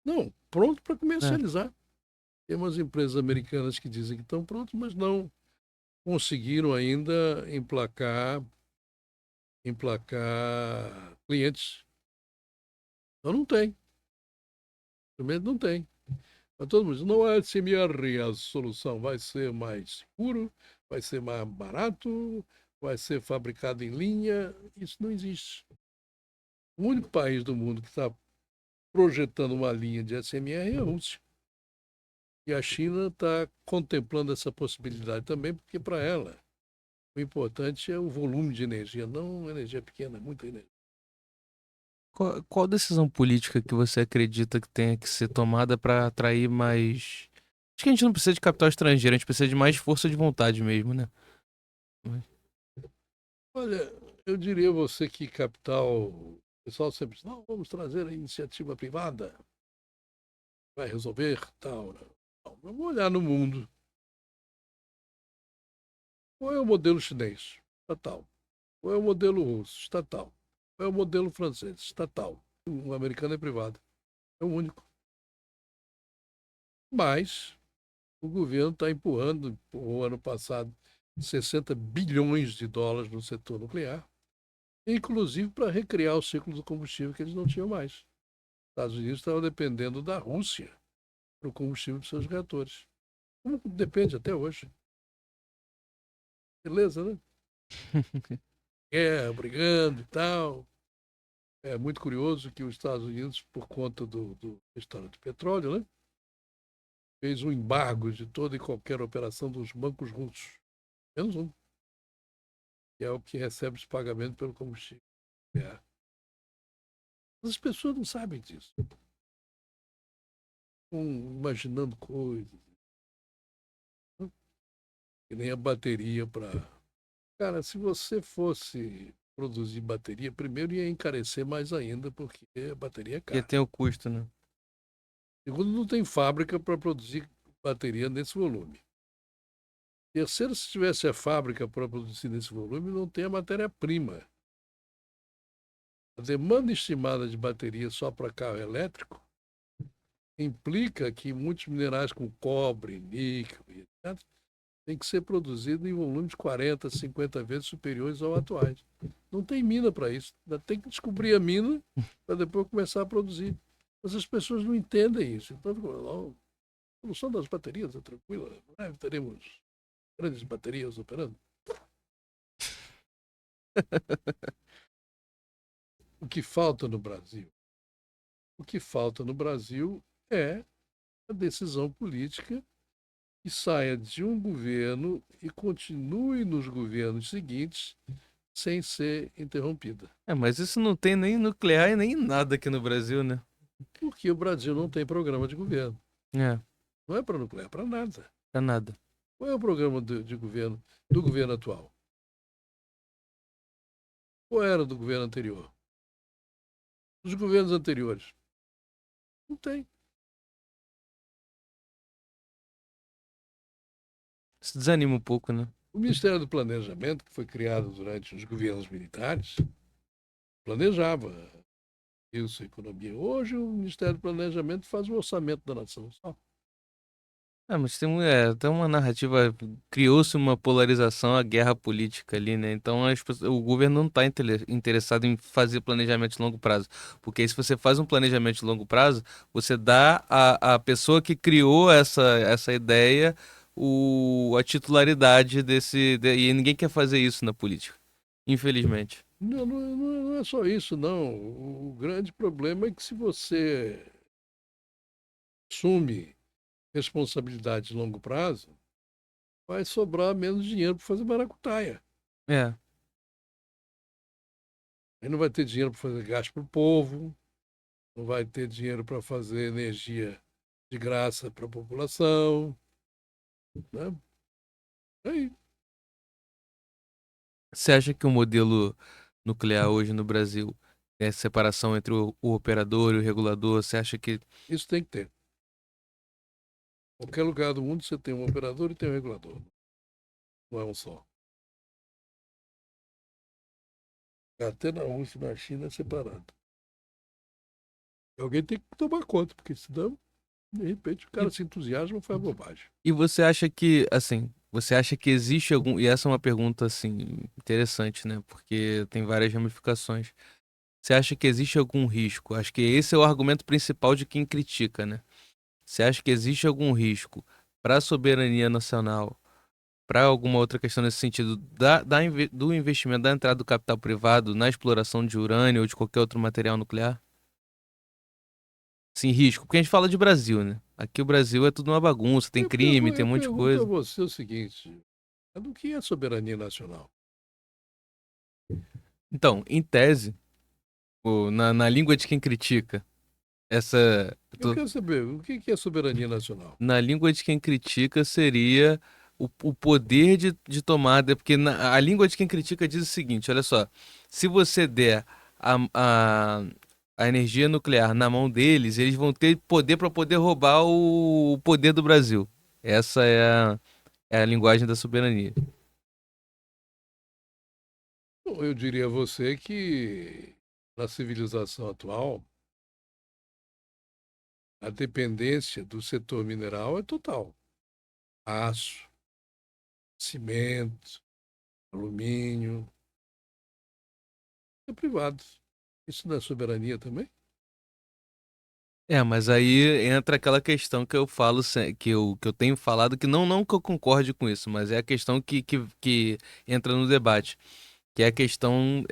Não, pronto para É. comercializar. Tem umas empresas americanas que dizem que estão prontos, mas não conseguiram ainda emplacar clientes. Então não tem. Realmente não tem. Mas todo mundo diz, não é SMR a solução. Vai ser mais seguro, vai ser mais barato, vai ser fabricado em linha. Isso não existe. O único país do mundo que está projetando uma linha de SMR é a Rússia. E a China está contemplando essa possibilidade também, porque para ela o importante é o volume de energia, não energia pequena, muita energia. Qual decisão política que você acredita que tenha que ser tomada para atrair mais. Acho que a gente não precisa de capital estrangeiro, a gente precisa de mais força de vontade mesmo, né? Olha, eu diria a você que capital. O pessoal sempre diz, não, vamos trazer a iniciativa privada, vai resolver tal. Não, vamos olhar no mundo. Qual é o modelo chinês? Estatal. Qual é o modelo russo? Estatal. Qual é o modelo francês? Estatal. O americano é privado. É o único. Mas o governo está empurrando, o ano passado, 60 bilhões de dólares no setor nuclear, inclusive para recriar o ciclo do combustível que eles não tinham mais. Os Estados Unidos estavam dependendo da Rússia para o combustível dos seus reatores. Como depende até hoje. Beleza, né? Guerra, brigando e tal. É muito curioso que os Estados Unidos, por conta da história do petróleo, né, fez um embargo de toda e qualquer operação dos bancos russos. Menos um, que é o que recebe os pagamentos pelo combustível. É. As pessoas não sabem disso. Estão imaginando coisas. Que nem a bateria para. Cara, se você fosse produzir bateria, primeiro ia encarecer mais ainda, porque a bateria é E cara. tem o custo, né? Segundo, não tem fábrica para produzir bateria nesse volume. Terceiro, se tivesse a fábrica para produzir nesse volume, não tem a matéria-prima. A demanda estimada de bateria só para carro elétrico implica que muitos minerais como cobre, níquel, etc., têm que ser produzidos em volumes 40, 50 vezes superiores aos atuais. Não tem mina para isso. Ainda tem que descobrir a mina para depois começar a produzir. Mas as pessoas não entendem isso. Então, a solução das baterias é tranquila. Né? Teremos grandes baterias operando. O que falta no Brasil? O que falta no Brasil é a decisão política que saia de um governo e continue nos governos seguintes sem ser interrompida. É, mas isso não tem nem nuclear e nem nada aqui no Brasil, né? Porque o Brasil não tem programa de governo. É, Não é para nuclear, é para nada. é nada. Qual é o programa de governo do governo atual? Qual era do governo anterior? Dos governos anteriores? Não tem. Isso desanima um pouco, né? O Ministério do Planejamento, que foi criado durante os governos militares, planejava isso, a economia. Hoje, o Ministério do Planejamento faz o orçamento da nação. Só. Ah, mas tem uma narrativa, criou-se uma polarização, a guerra política ali, né? Então o governo não está interessado em fazer planejamento de longo prazo. Porque aí, se você faz um planejamento de longo prazo, você dá à pessoa que criou essa ideia a titularidade e ninguém quer fazer isso na política, infelizmente. Não é só isso, não. O grande problema é que se você assume responsabilidade de longo prazo, vai sobrar menos dinheiro para fazer maracutaia. É. Aí não vai ter dinheiro para fazer gasto para o povo, não vai ter dinheiro para fazer energia de graça para a população. Né? Aí, Você acha que o modelo nuclear hoje no Brasil, essa separação entre o operador e o regulador, você acha que isso tem que ter. Em qualquer lugar do mundo você tem um operador e tem um regulador. Não é um só. Até na Rússia e na China é separado. Alguém tem que tomar conta, porque senão, de repente, o cara se entusiasma e faz bobagem. E você acha que, assim, você acha que existe algum. E essa é uma pergunta, assim, interessante, né? Porque tem várias ramificações. Você acha que existe algum risco? Acho que esse é o argumento principal de quem critica, né? Você acha que existe algum risco para a soberania nacional, para alguma outra questão nesse sentido, do investimento, da entrada do capital privado na exploração de urânio ou de qualquer outro material nuclear? Sim, risco. Porque a gente fala de Brasil, né? Aqui o Brasil é tudo uma bagunça, tem crime, tem Eu um monte de pergunto a coisa. você o seguinte: do que é soberania nacional? Então, em tese. Na língua de quem critica, essa. Eu quero saber o que é soberania nacional. Na língua de quem critica seria o poder de tomada, porque a língua de quem critica diz o seguinte: olha só, se você der a, a, a energia nuclear na mão deles, eles vão ter poder para poder roubar o poder do Brasil. Essa é a linguagem da soberania. Bom, eu diria a você que na civilização atual, a dependência do setor mineral é total. Aço, cimento, alumínio, é privado. Isso não é soberania também? É, mas aí entra aquela questão que eu falo, que eu tenho falado, que não que eu concorde com isso, mas é a questão que entra no debate, que é a questão,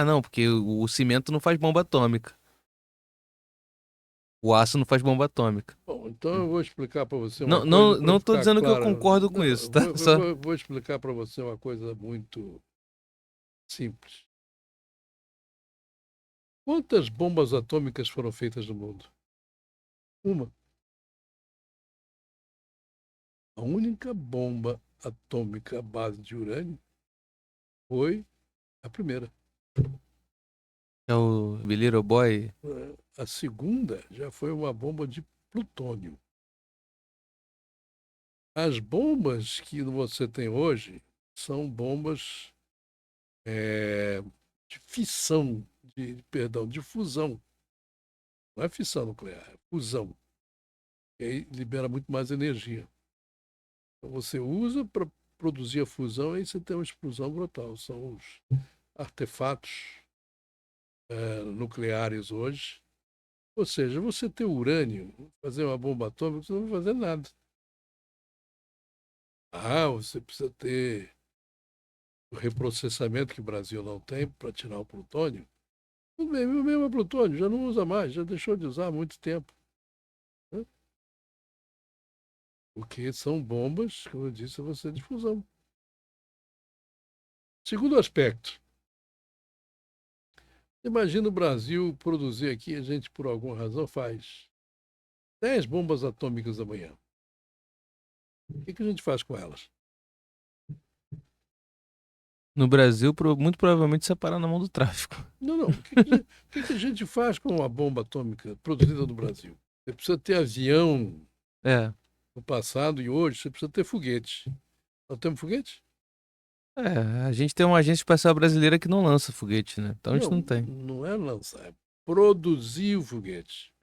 não, porque o cimento não faz bomba atômica, o aço não faz bomba atômica. Bom, então Hum. eu vou explicar para você uma Não, coisa não, para não tô ficar dizendo que eu claro. concordo com Não, isso, tá? Só, vou explicar para você uma coisa muito simples. Quantas bombas atômicas foram feitas no mundo? Uma. A única bomba atômica à base de urânio foi a primeira. é o Billy Boy. A segunda já foi uma bomba de plutônio. As bombas que você tem hoje são bombas de fissão, perdão, de fusão. Não é fissão nuclear, é fusão. E aí libera muito mais energia. Então você usa para produzir a fusão, aí você tem uma explosão brutal. São os artefatos nucleares hoje. Ou seja, você ter urânio, fazer uma bomba atômica, você não vai fazer nada. Ah, você precisa ter o reprocessamento que o Brasil não tem para tirar o plutônio. Tudo bem, o mesmo plutônio, já não usa mais, já deixou de usar há muito tempo. Né? Porque são bombas, como eu disse a você, de fusão. Segundo aspecto, imagina o Brasil produzir aqui, a gente por alguma razão faz 10 bombas atômicas amanhã. O que a gente faz com elas? No Brasil, muito provavelmente separar na mão do tráfico. Não, não. O que a gente faz com uma bomba atômica produzida no Brasil? Você precisa ter avião É, no passado e hoje, você precisa ter foguete. Nós temos foguete? a gente tem uma agência espacial brasileira que não lança foguete, né? Então a gente Não, não tem. não é lançar, é produzir o foguete.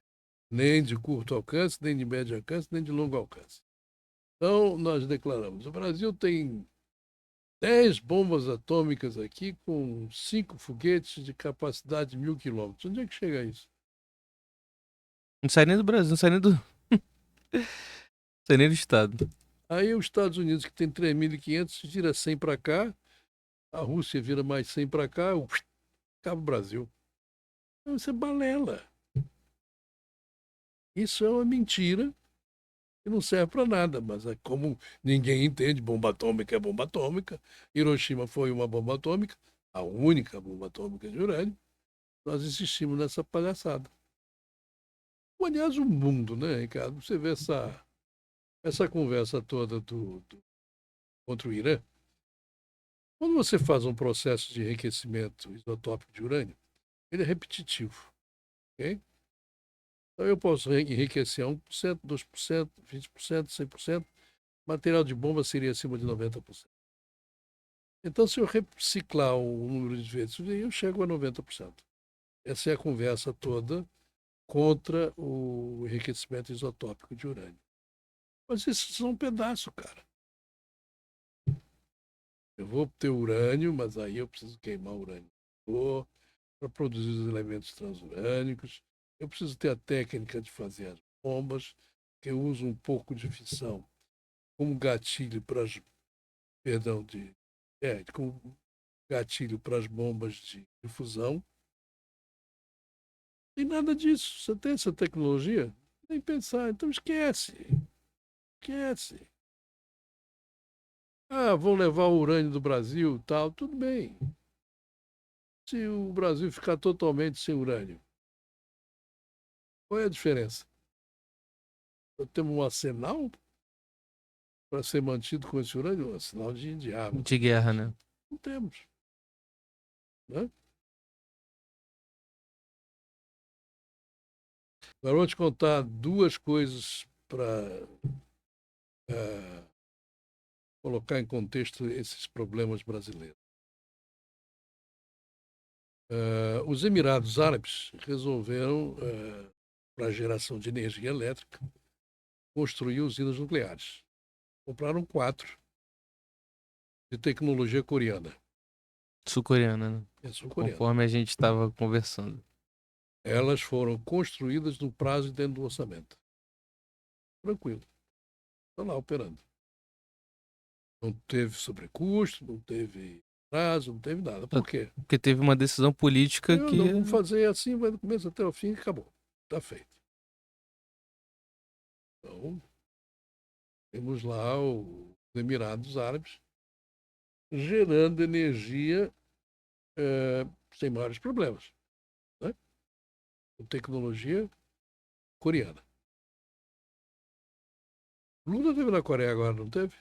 Nem de curto alcance, nem de médio alcance, nem de longo alcance. Então, nós declaramos: o Brasil tem 10 bombas atômicas aqui com 5 foguetes de capacidade de 1.000 quilômetros. Onde é que chega isso? Não sai nem do Brasil, não sai nem do, não sai nem do estado. Aí os Estados Unidos, que tem 3.500, vira 100 para cá, a Rússia vira mais 100 para cá, acaba o Brasil. Então, isso é balela. Isso é uma mentira que não serve para nada, mas é como ninguém entende, bomba atômica é bomba atômica. Hiroshima foi uma bomba atômica, a única bomba atômica de urânio. Nós insistimos nessa palhaçada. Aliás, o mundo, né, Ricardo? Você vê essa conversa toda contra o Irã. Quando você faz um processo de enriquecimento isotópico de urânio, ele é repetitivo, ok? Então eu posso enriquecer 1%, 2%, 20%, 100%. Material de bomba seria acima de 90%. Então, se eu reciclar o número de vezes, eu chego a 90%. Essa é a conversa toda contra o enriquecimento isotópico de urânio. Mas isso são um pedaço, cara. Eu vou ter urânio, mas aí eu preciso queimar urânio para produzir os elementos transurânicos. Eu preciso ter a técnica de fazer as bombas, que eu uso um pouco de fissão como gatilho para as, perdão, como gatilho para as bombas de fusão. Tem nada disso. Você tem essa tecnologia? Nem pensar. Então esquece. Esquece. Ah, vão levar o urânio do Brasil, tal. Tudo bem. Se o Brasil ficar totalmente sem urânio, qual é a diferença? Nós temos um arsenal para ser mantido com esse urânio? Um arsenal de armas. De guerra, né? Não temos. Né? Agora vou te contar duas coisas para colocar em contexto esses problemas brasileiros. Os Emirados Árabes resolveram, para a geração de energia elétrica, construir usinas nucleares. Compraram 4 de tecnologia coreana. Sul-coreana, né? É sul-coreana. Conforme a gente estava conversando. Elas foram construídas no prazo e dentro do orçamento. Tranquilo. Está lá operando. Não teve sobrecusto, não teve prazo, não teve nada. Por quê? Porque teve uma decisão política Eu que. não vou fazer assim, vai do começo até o fim e acabou. Está feito. Então, temos lá os Emirados Árabes gerando energia sem maiores problemas, né? Com tecnologia coreana. Lula teve na Coreia agora, não teve?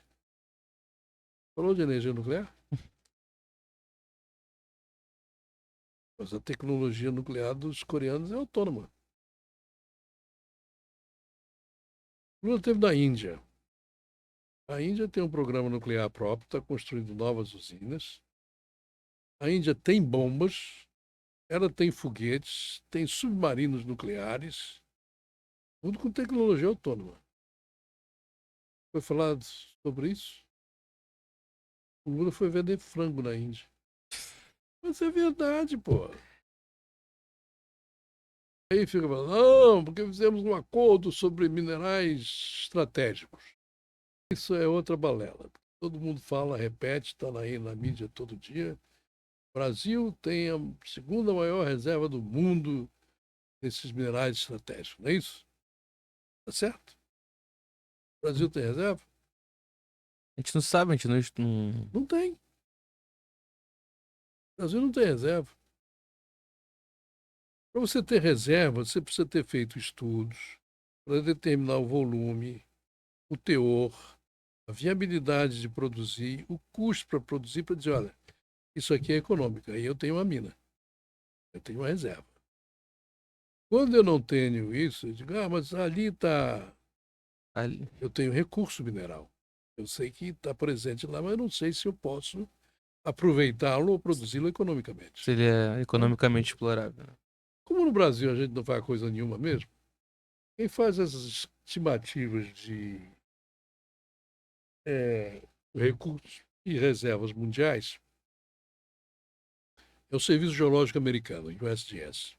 Falou de energia nuclear? Mas a tecnologia nuclear dos coreanos é autônoma. Lula teve na Índia. A Índia tem um programa nuclear próprio, está construindo novas usinas. A Índia tem bombas, ela tem foguetes, tem submarinos nucleares, tudo com tecnologia autônoma. Foi falado sobre isso? O Lula foi vender frango na Índia. Mas é verdade, pô. Aí fica falando, não, porque fizemos um acordo sobre minerais estratégicos. Isso é outra balela. Todo mundo fala, repete, está aí na mídia todo dia. O Brasil tem a segunda maior reserva do mundo desses minerais estratégicos, não é isso? Tá certo? O Brasil tem reserva? A gente não sabe, a gente não. Não tem. O Brasil não tem reserva. Para você ter reserva, você precisa ter feito estudos para determinar o volume, o teor, a viabilidade de produzir, o custo para produzir, para dizer, olha, isso aqui é econômico, aí eu tenho uma mina, eu tenho uma reserva. Quando eu não tenho isso, eu digo, mas ali está, Ali- eu tenho recurso mineral. Eu sei que está presente lá, mas eu não sei se eu posso aproveitá-lo ou produzi-lo economicamente. Seria Então, economicamente explorável, né? como no Brasil a gente não faz coisa nenhuma mesmo, quem faz essas estimativas de é, recursos e reservas mundiais é o Serviço Geológico Americano, o USGS.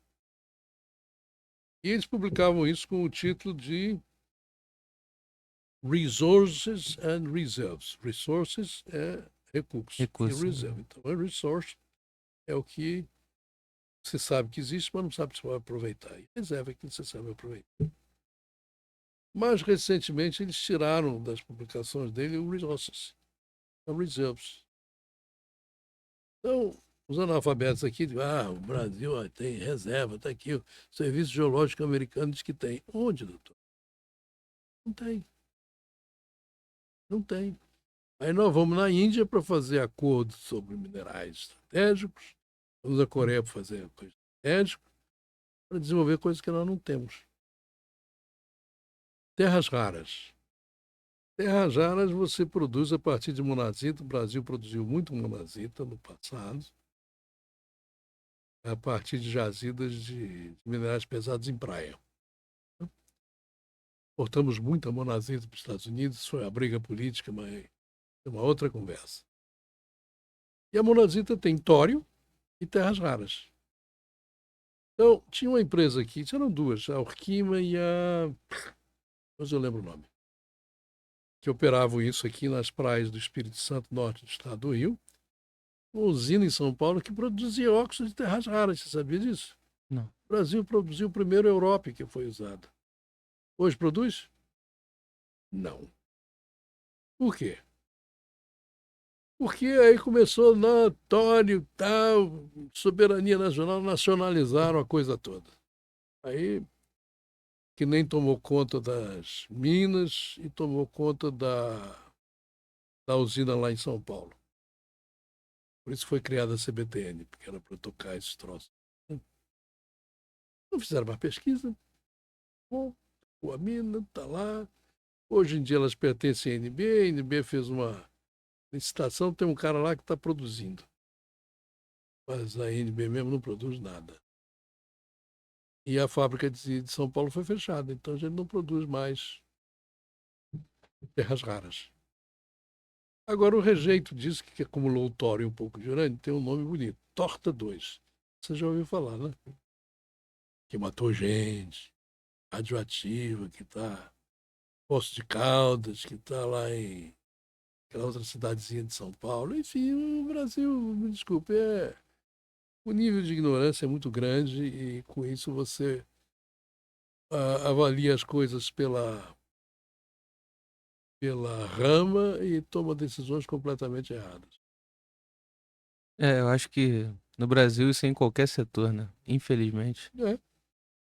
E eles publicavam isso com o título de Resources and Reserves. Resources é recurso e Recurso, reserve. né? Então, a resource é o que você sabe que existe, mas não sabe se vai aproveitar. E reserva é aquilo que você sabe aproveitar. Mas, recentemente, eles tiraram das publicações dele o resources, o reserves. Então, os analfabetos aqui dizem, o Brasil tem reserva, está aqui, o Serviço Geológico Americano diz que tem. Onde, doutor? Não tem, não tem. Aí nós vamos na Índia para fazer acordos sobre minerais estratégicos, vamos à Coreia para fazer coisas estratégicas, para desenvolver coisas que nós não temos. Terras raras. Terras raras você produz a partir de monazita. O Brasil produziu muito monazita no passado, a partir de jazidas de minerais pesados em praia. Portamos muita monazita para os Estados Unidos, isso foi a briga política, mas é uma outra conversa. E a monazita tem tório e terras raras. Então, tinha uma empresa aqui, eram duas, a Orquima e a. Mas eu lembro o nome. Que operavam isso aqui nas praias do Espírito Santo, norte do estado do Rio. Uma usina em São Paulo que produzia óxido de terras raras. Você sabia disso? Não. O Brasil produziu o primeiro Europe que foi usado. Hoje produz? Não. Por quê? Porque aí começou notório, tal, soberania nacional, nacionalizaram a coisa toda. Aí que nem tomou conta das minas e tomou conta da usina lá em São Paulo. Por isso foi criada a CBTN, porque era para tocar esses troços. Não fizeram mais pesquisa. Bom, a mina está lá. Hoje em dia elas pertencem à NB. A NB fez uma licitação, tem um cara lá que está produzindo. Mas a NB mesmo não produz nada. E a fábrica de São Paulo foi fechada, então a gente não produz mais terras raras. Agora, o rejeito disso, que acumulou o tório um pouco de urânio, tem um nome bonito: Torta 2. Você já ouviu falar, né? Que matou gente, radioativa, que está Poço de Caldas, que está lá em aquela outra cidadezinha de São Paulo. Enfim, o Brasil, me desculpe, o nível de ignorância é muito grande e com isso você avalia as coisas pela rama e toma decisões completamente erradas. Eu acho que no Brasil isso é em qualquer setor, né? Infelizmente. É,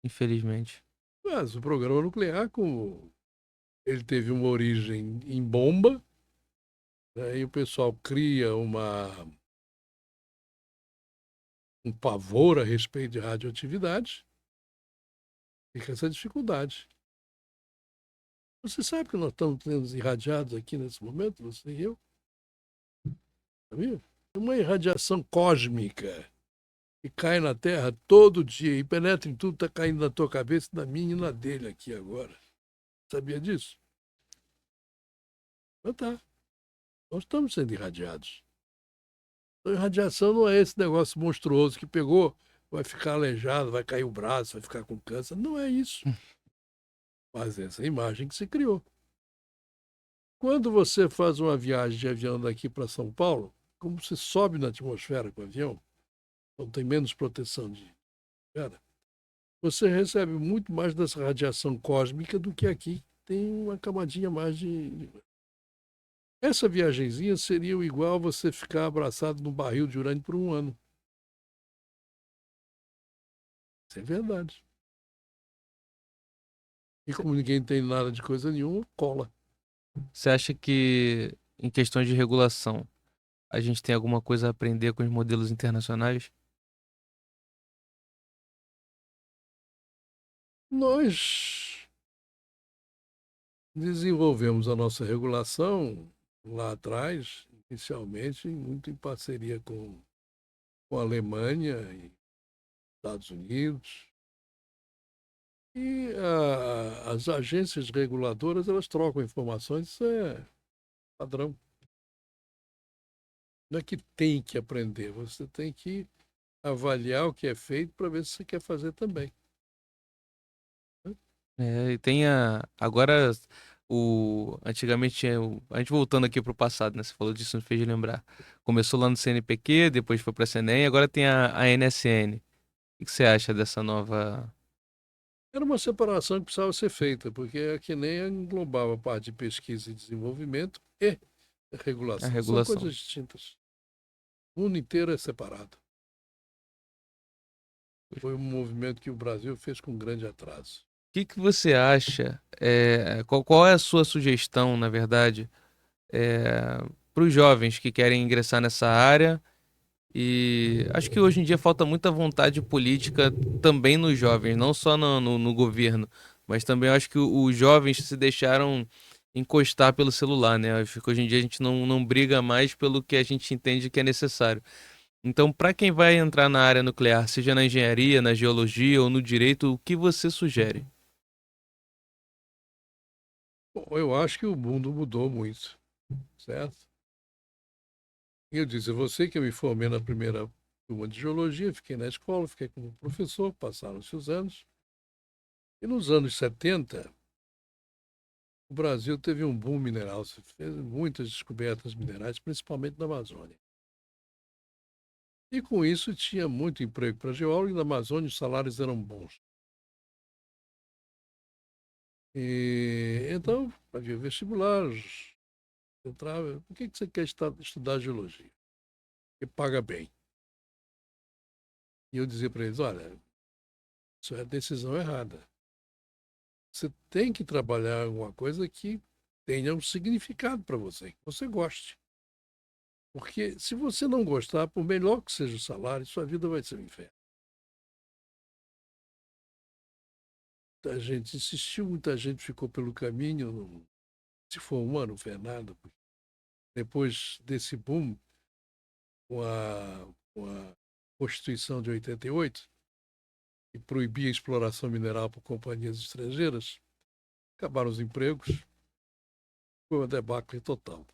Infelizmente. mas o programa nuclear, como ele teve uma origem em bomba, né, e o pessoal cria um pavor a respeito de radioatividade, fica essa dificuldade. Você sabe que nós estamos sendo irradiados aqui nesse momento, você e eu? Sabia? É uma irradiação cósmica que cai na Terra todo dia e penetra em tudo, está caindo na tua cabeça, na minha e na dele aqui agora. Sabia disso? Então tá, nós estamos sendo irradiados. Então, irradiação não é esse negócio monstruoso que pegou, vai ficar aleijado, vai cair o braço, vai ficar com câncer. Não é isso. Mas essa imagem que se criou. Quando você faz uma viagem de avião daqui para São Paulo, como você sobe na atmosfera com o avião, então tem menos proteção de atmosfera, você recebe muito mais dessa radiação cósmica do que aqui, tem uma camadinha mais de. Essa viagenzinha seria igual você ficar abraçado num barril de urânio por um ano. Isso é verdade. E como ninguém tem nada de coisa nenhuma, cola. Você acha que, em questões de regulação, a gente tem alguma coisa a aprender com os modelos internacionais? Nós desenvolvemos a nossa regulação lá atrás, inicialmente, muito em parceria com a Alemanha e Estados Unidos. E as agências reguladoras, elas trocam informações, isso é padrão. Não é que tem que aprender, você tem que avaliar o que é feito para ver se você quer fazer também. E tem agora antigamente a gente voltando aqui pro passado, né? Você falou disso, me fez lembrar. Começou lá no CNPq, depois foi pra CNEM, agora tem a NSN. O que você acha dessa nova Era uma separação que precisava ser feita, porque é que nem englobava a parte de pesquisa e desenvolvimento e a regulação. São regulação? coisas distintas. O mundo inteiro é separado. Foi um movimento que o Brasil fez com grande atraso. Que você acha? Qual é a sua sugestão, na verdade, para os jovens que querem ingressar nessa área? E acho que hoje em dia falta muita vontade política também nos jovens, não só no governo, mas também acho que os jovens se deixaram encostar pelo celular, né? Acho que hoje em dia a gente não briga mais pelo que a gente entende que é necessário. Então, para quem vai entrar na área nuclear, seja na engenharia, na geologia ou no direito, o que você sugere? Bom, eu acho que o mundo mudou muito, certo? E eu disse, você que eu me formei na primeira turma de geologia, fiquei na escola, fiquei como professor, passaram-se os anos. E nos anos 70, o Brasil teve um boom mineral, se fez muitas descobertas minerais, principalmente na Amazônia. E com isso tinha muito emprego para geólogo e na Amazônia os salários eram bons. E então havia vestibulares, entrava, por que você quer estudar geologia? Porque paga bem. E eu dizia para eles, olha, isso é decisão errada. Você tem que trabalhar alguma coisa que tenha um significado para você, que você goste. Porque se você não gostar, por melhor que seja o salário, sua vida vai ser um inferno. Muita gente insistiu, muita gente ficou pelo caminho, se for um ano, não fez nada. Depois desse boom, com a Constituição de 88, que proibia a exploração mineral por companhias estrangeiras, acabaram os empregos, foi uma debacle total.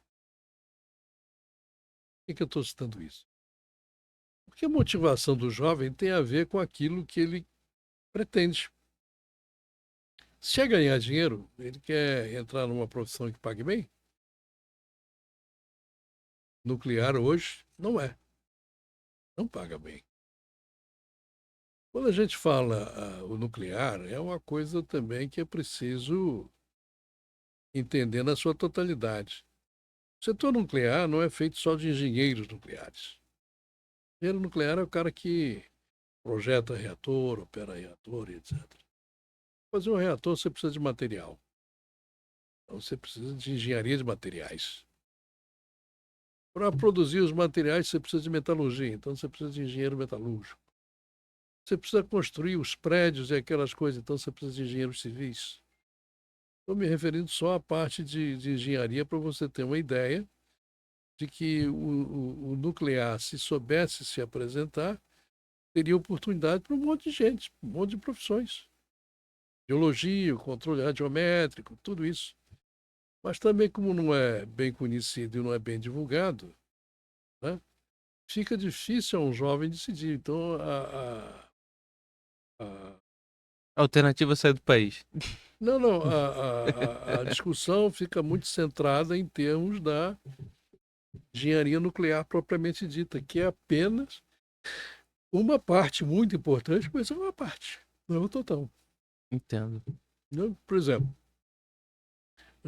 Por que eu estou citando isso? Porque a motivação do jovem tem a ver com aquilo que ele pretende. Se quer ganhar dinheiro, ele quer entrar numa profissão que pague bem. Nuclear hoje não é, não paga bem. Quando a gente fala o nuclear, é uma coisa também que é preciso entender na sua totalidade. O setor nuclear não é feito só de engenheiros nucleares. O engenheiro nuclear é o cara que projeta reator, opera reator, etc. Para fazer um reator, você precisa de material. Então, você precisa de engenharia de materiais. Para produzir os materiais, você precisa de metalurgia. Então, você precisa de engenheiro metalúrgico. Você precisa construir os prédios e aquelas coisas. Então, você precisa de engenheiros civis. Estou me referindo só à parte de engenharia para você ter uma ideia de que o nuclear, se soubesse se apresentar, teria oportunidade para um monte de gente, um monte de profissões. Geologia, controle radiométrico, tudo isso. Mas também, como não é bem conhecido e não é bem divulgado, né, fica difícil a um jovem decidir. Então, a- A alternativa é sair do país. não, não, a discussão fica muito centrada em termos da engenharia nuclear propriamente dita, que é apenas uma parte muito importante, mas é uma parte, não é o total. Entendo. Né? Por exemplo,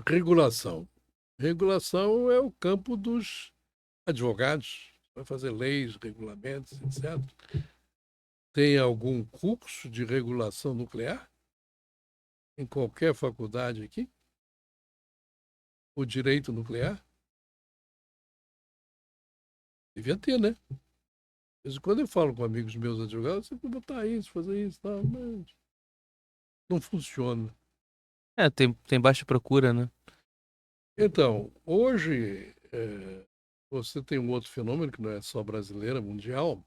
regulação. Regulação é o campo dos advogados, vai fazer leis, regulamentos, etc. Tem algum curso de regulação nuclear em qualquer faculdade aqui? o direito nuclear? Devia ter, né? De vez em quando eu falo com amigos meus advogados, você pode botar isso, fazer isso, tal, mas não funciona. Tem baixa procura, né? Então, hoje, você tem um outro fenômeno que não é só brasileiro, é mundial,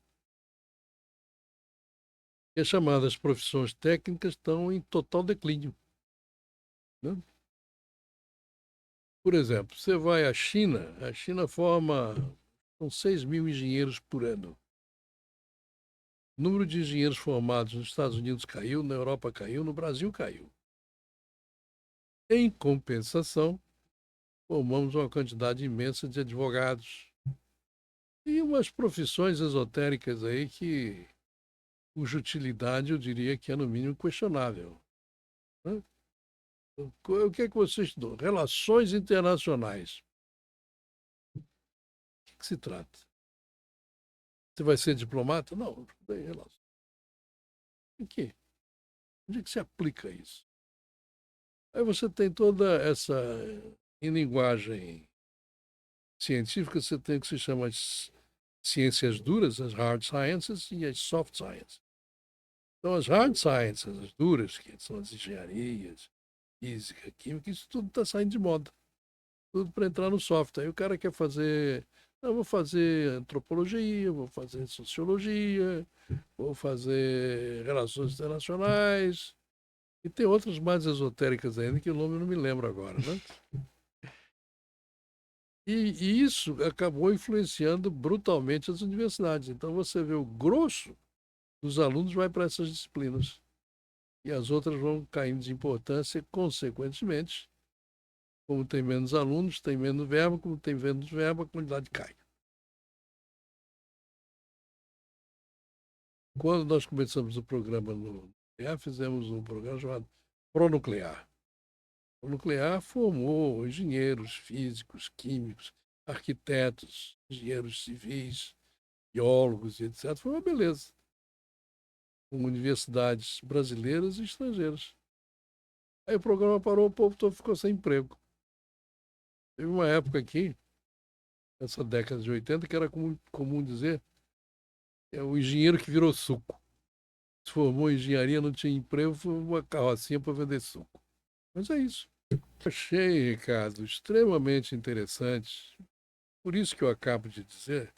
que as chamadas profissões técnicas estão em total declínio, né? Por exemplo, você vai à China, a China forma são 6 mil engenheiros por ano. O número de engenheiros formados nos Estados Unidos caiu, na Europa caiu, no Brasil caiu. Em compensação, formamos uma quantidade imensa de advogados e umas profissões esotéricas aí que, cuja utilidade eu diria que é no mínimo questionável, né? O que é que você estudou? Relações internacionais. O que se trata? Você vai ser diplomata? Não, eu estudei relações. Em que? Onde é que se aplica isso? Aí você tem toda essa, em linguagem científica, você tem o que se chama de ciências duras, as hard sciences, e as soft sciences. Então, as hard sciences, as duras, que são as engenharias, física, química, isso tudo está saindo de moda. Tudo para entrar no software. Aí o cara quer fazer. Eu vou fazer antropologia, vou fazer sociologia, vou fazer relações internacionais. E tem outras mais esotéricas ainda, que o nome eu não me lembro agora, né? E isso acabou influenciando brutalmente as universidades. Então você vê o grosso dos alunos vai para essas disciplinas. E as outras vão caindo de importância, consequentemente, como tem menos alunos, tem menos verba, como tem menos verba, a quantidade cai. Quando nós começamos o programa no nuclear, fizemos um programa chamado Pronuclear. O nuclear formou engenheiros físicos, químicos, arquitetos, engenheiros civis, biólogos e etc. Foi uma beleza. Com universidades brasileiras e estrangeiras. Aí o programa parou, o povo todo ficou sem emprego. Teve uma época aqui, nessa década de 80, que era comum dizer, é o engenheiro que virou suco. Se formou em engenharia, não tinha emprego, foi uma carrocinha para vender suco. Mas é isso. Achei, Ricardo, extremamente interessante. Por isso que eu acabo de dizer,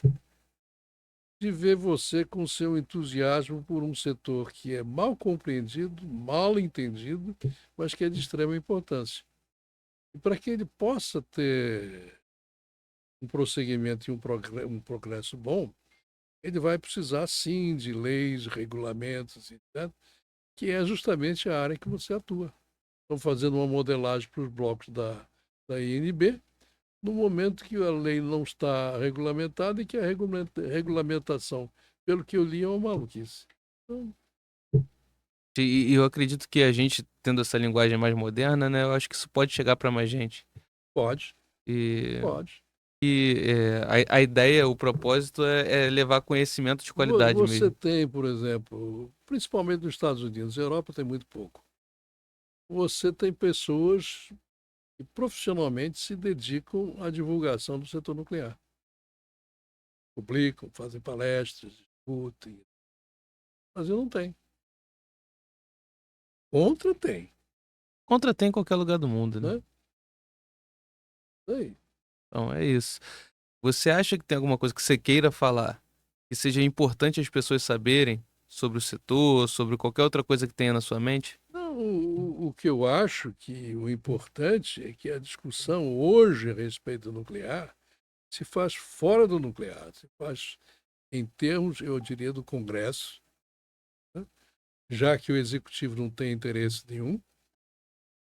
de ver você com seu entusiasmo por um setor que é mal compreendido, mal entendido, mas que é de extrema importância. E para que ele possa ter um prosseguimento e um progresso bom, ele vai precisar, sim, de leis, regulamentos, etc., que é justamente a área que você atua. Estão fazendo uma modelagem para os blocos da INB, no momento que a lei não está regulamentada e que a regulamentação, pelo que eu li, é uma maluquice. Então, E eu acredito que a gente, tendo essa linguagem mais moderna, né? Eu acho que isso pode chegar para mais gente. pode, E, pode. a ideia, o propósito é levar conhecimento de qualidade Você mesmo. tem, por exemplo, principalmente nos Estados Unidos, a Europa tem muito pouco. Você tem pessoas que profissionalmente se dedicam à divulgação do setor nuclear. Publicam, fazem palestras, discutem. O Brasil não tem. Contra tem, Contra tem em qualquer lugar do mundo, né? né? Tem. Então é isso. Você acha que tem alguma coisa que você queira falar que seja importante as pessoas saberem sobre o setor, sobre qualquer outra coisa que tenha na sua mente? Não, o que eu acho que o importante é que a discussão hoje a respeito do nuclear se faz fora do nuclear, se faz em termos, eu diria, do Congresso, né? Já que o Executivo não tem interesse nenhum,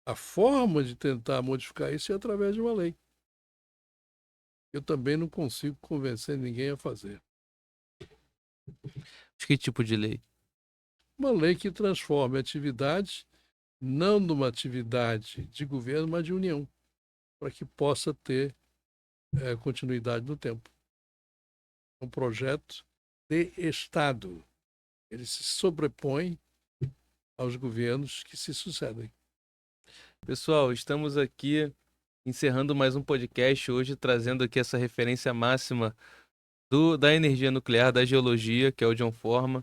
a forma de tentar modificar isso é através de uma lei. Eu também não consigo convencer ninguém a fazer. De que tipo de lei? Uma lei que transforme a atividade não numa atividade de governo, mas de união, para que possa ter continuidade no tempo. É um projeto de Estado. Ele se sobrepõe aos governos que se sucedem. Pessoal, estamos aqui encerrando mais um podcast hoje, trazendo aqui essa referência máxima da energia nuclear, da geologia, que é o John Forman,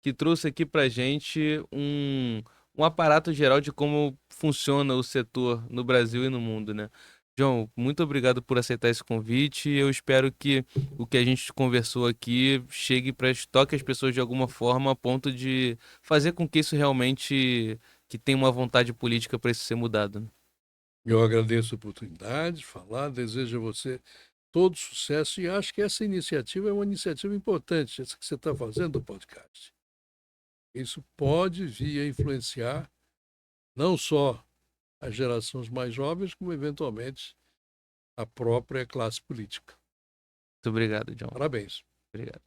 que trouxe aqui para gente um aparato geral de como funciona o setor no Brasil e no mundo, né? John, muito obrigado por aceitar esse convite. Eu espero que o que a gente conversou aqui chegue para toque as pessoas de alguma forma, a ponto de fazer com que isso realmente que tenha uma vontade política para isso ser mudado, né? Eu agradeço a oportunidade de falar, desejo a você todo sucesso e acho que essa iniciativa é uma iniciativa importante, essa que você está fazendo do podcast. Isso pode vir a influenciar não só as gerações mais jovens, como eventualmente a própria classe política. Muito obrigado, John. Parabéns. Obrigado.